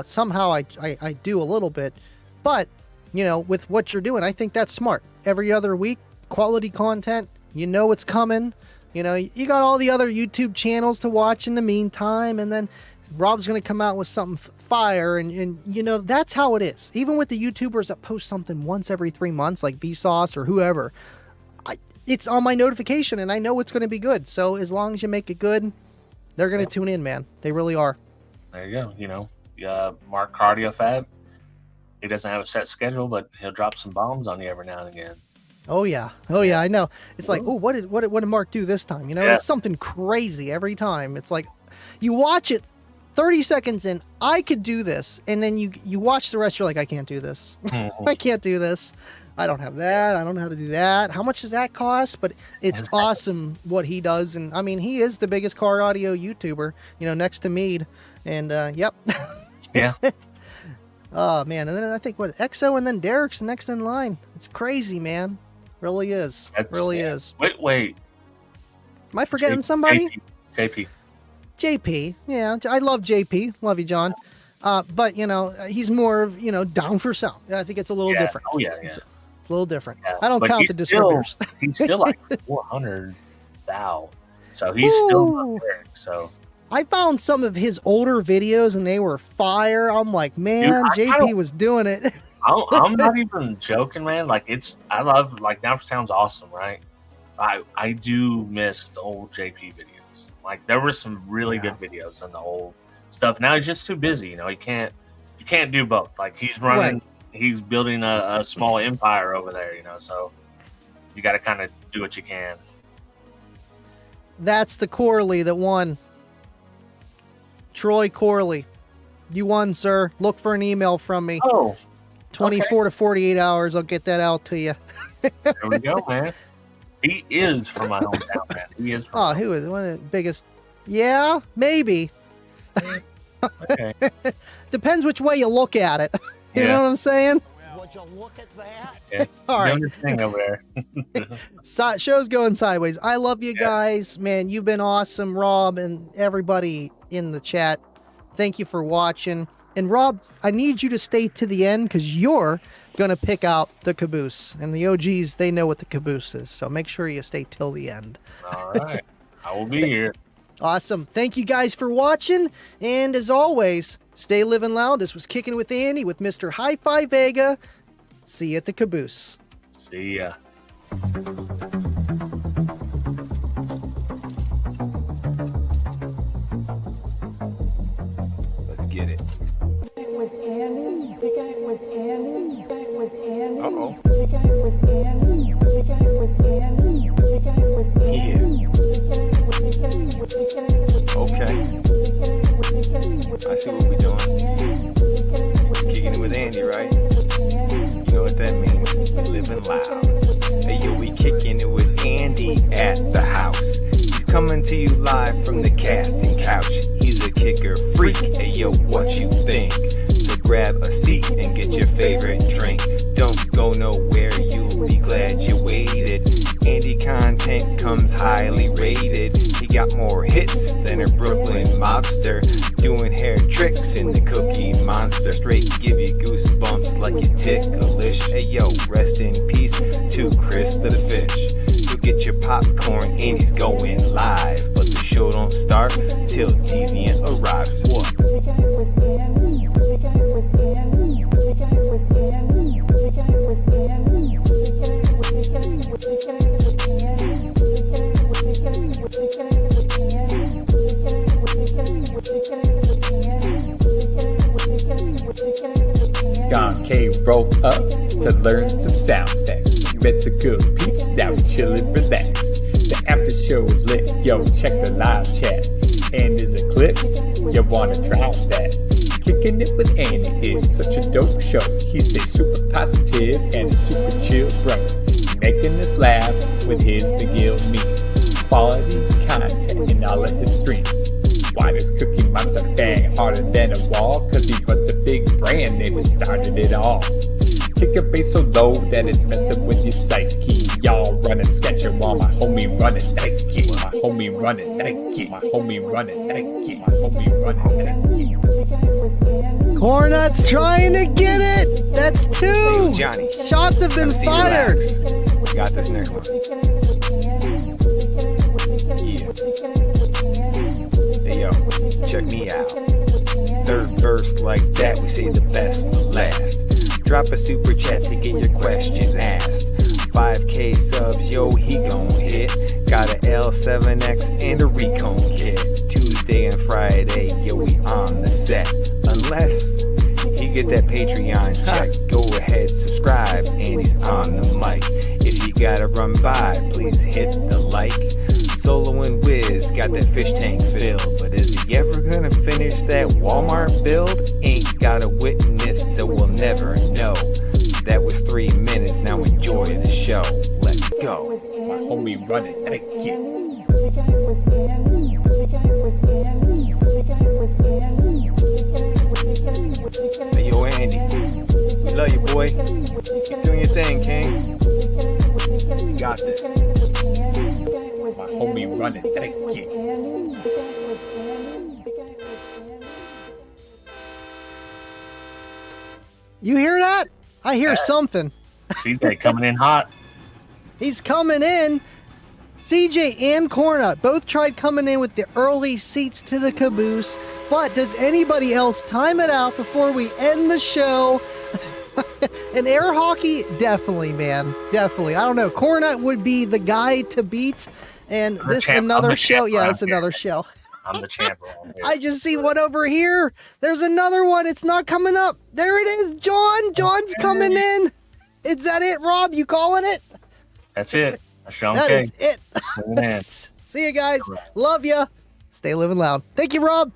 Somehow I do a little bit, but with what you're doing, I think that's smart. Every other week, quality content, it's coming. You got all the other YouTube channels to watch in the meantime, and then Rob's going to come out with something fire, and that's how it is. Even with the YouTubers that post something once every 3 months, like Vsauce or whoever, it's on my notification, and I know it's going to be good. So as long as you make it good, they're going to tune in, man. They really are. There you go. Mark Cardiofab, he doesn't have a set schedule, but he'll drop some bombs on you every now and again. Oh yeah, I know. It's like, oh, what did Mark do this time? It's something crazy every time. It's like, you watch it 30 seconds in, I could do this, and then you watch the rest, you're like, I can't do this. I can't do this. I don't have that. I don't know how to do that. How much does that cost? But it's awesome what he does, and I mean, he is the biggest car audio YouTuber, next to Mead, and yep. Yeah. Oh man, and then I think EXO, and then Derek's next in line. It's crazy, man. Really is. Really is. Wait. Am I forgetting somebody? JP. Yeah, I love JP. Love you, John. But he's more of down for sound. I think it's a little different. Oh yeah. It's a little different. Yeah. I don't count the distributors. He's still like 400 thou. So he's still up there. So I found some of his older videos and they were fire. I'm like, man, dude, JP was doing it. I'm not even joking, man. Like I love Now for Sound's awesome, right? I do miss the old JP videos. Like there were some really good videos in the old stuff. Now he's just too busy. You can't do both. Like he's running, he's building a small empire over there. So you got to kind of do what you can. That's the Corley that won. Troy Corley, you won, sir. Look for an email from me. Oh. 24 to 48 hours, I'll get that out to you. There we go, man. He is from my hometown, man. He is from who is one of the biggest? Yeah, maybe. Okay. Depends which way you look at it. You know what I'm saying? Would you look at that? Yeah. All right. Doing your thing over there. Show's going sideways. I love you guys. Man, you've been awesome, Rob, and everybody in the chat. Thank you for watching. And Rob, I need you to stay to the end because you're going to pick out the caboose. And the OGs, they know what the caboose is. So make sure you stay till the end. All right. I will be here. Awesome. Thank you guys for watching. And as always, stay living loud. This was Kicking with Andy with Mr. Hifi Vega. See you at the caboose. See ya. Let's get it. With Andy, kicking it with Andy, kicking it with Andy, Uh-oh. kicking it with Andy, kicking it with Andy, kicking it with Andy, Okay. I see what we're doing. Kicking it with Andy, right? You know what that means. Living loud. Hey, yo, we kicking it with Andy at the house. He's coming to you live from the casting couch. He's a kicker freak. Hey, yo, what you think? So grab a seat and get your favorite drink. Don't go nowhere, you'll be glad you waited. Andy content comes highly rated. He got more hits than a Brooklyn mobster. Doing hair tricks in the Cookie Monster. Straight give you goosebumps like you ticklish. Hey yo, rest in peace to Chris the Fish. You'll get your popcorn and he's going live. But the show don't start till Deviant arrives. What? kicking it with Andy, kicking it with Andy, kicking it with Andy, kicking it with Andy, kicking it with Andy, kicking it with Andy, kicking it with broke up to learn some sound effects. Met some good peeps, now chillin', relax. The after show is lit, yo, check the live chat. And there's a clip, you wanna try that. Kicking it with Andy is such a dope show. He stays super positive and a super chill bro. Making us laugh with his McGill memes. Quality content in all of his streams. Why does Cookie Monster bang harder than a wall? Cause he was the big brand name that started it all. Kick a bass so low that it's messing with your psyche. Y'all running sketcher while my homie running Nike. My homie running Nike. My homie running Nike. My homie running Nike. Cornut's trying to get it. That's two. Hey, Johnny. Shots have been fired. We got this next one. Yeah. Hey, yo, check me out. Third verse like that, we say the best for last. Drop a super chat to get your questions asked. 5K subs, yo, he gon' hit. Got a L7X and a Recon kit. Tuesday and Friday, yo, we on the set. Unless he get that Patreon check, go ahead, subscribe, and he's on the mic. If you gotta run by, please hit the like. Solo and Wiz got that fish tank filled, but is he ever gonna finish that Walmart build? Ain't got a witness, so we'll never know. That was 3 minutes, now enjoy the show. Let's go. My homie running Nike. Hey, yo, Andy. We love you, boy. Keep doing your thing, King. You got this. My homie running Nike. You hear that? I hear something. CJ coming in hot. He's coming in. CJ and Cornut both tried coming in with the early seats to the caboose, but does anybody else time it out before we end the show? And air hockey, definitely, man. Definitely. I don't know. Cornut would be the guy to beat. And this another show. Yeah, it's another show. I'm the champ around here. I just see one over here. There's another one. It's not coming up. There it is, John. John's coming in. Is that it, Rob? You calling it? That's it. Sean That King. is it. See you guys. Love ya. Stay living loud. Thank you, Rob.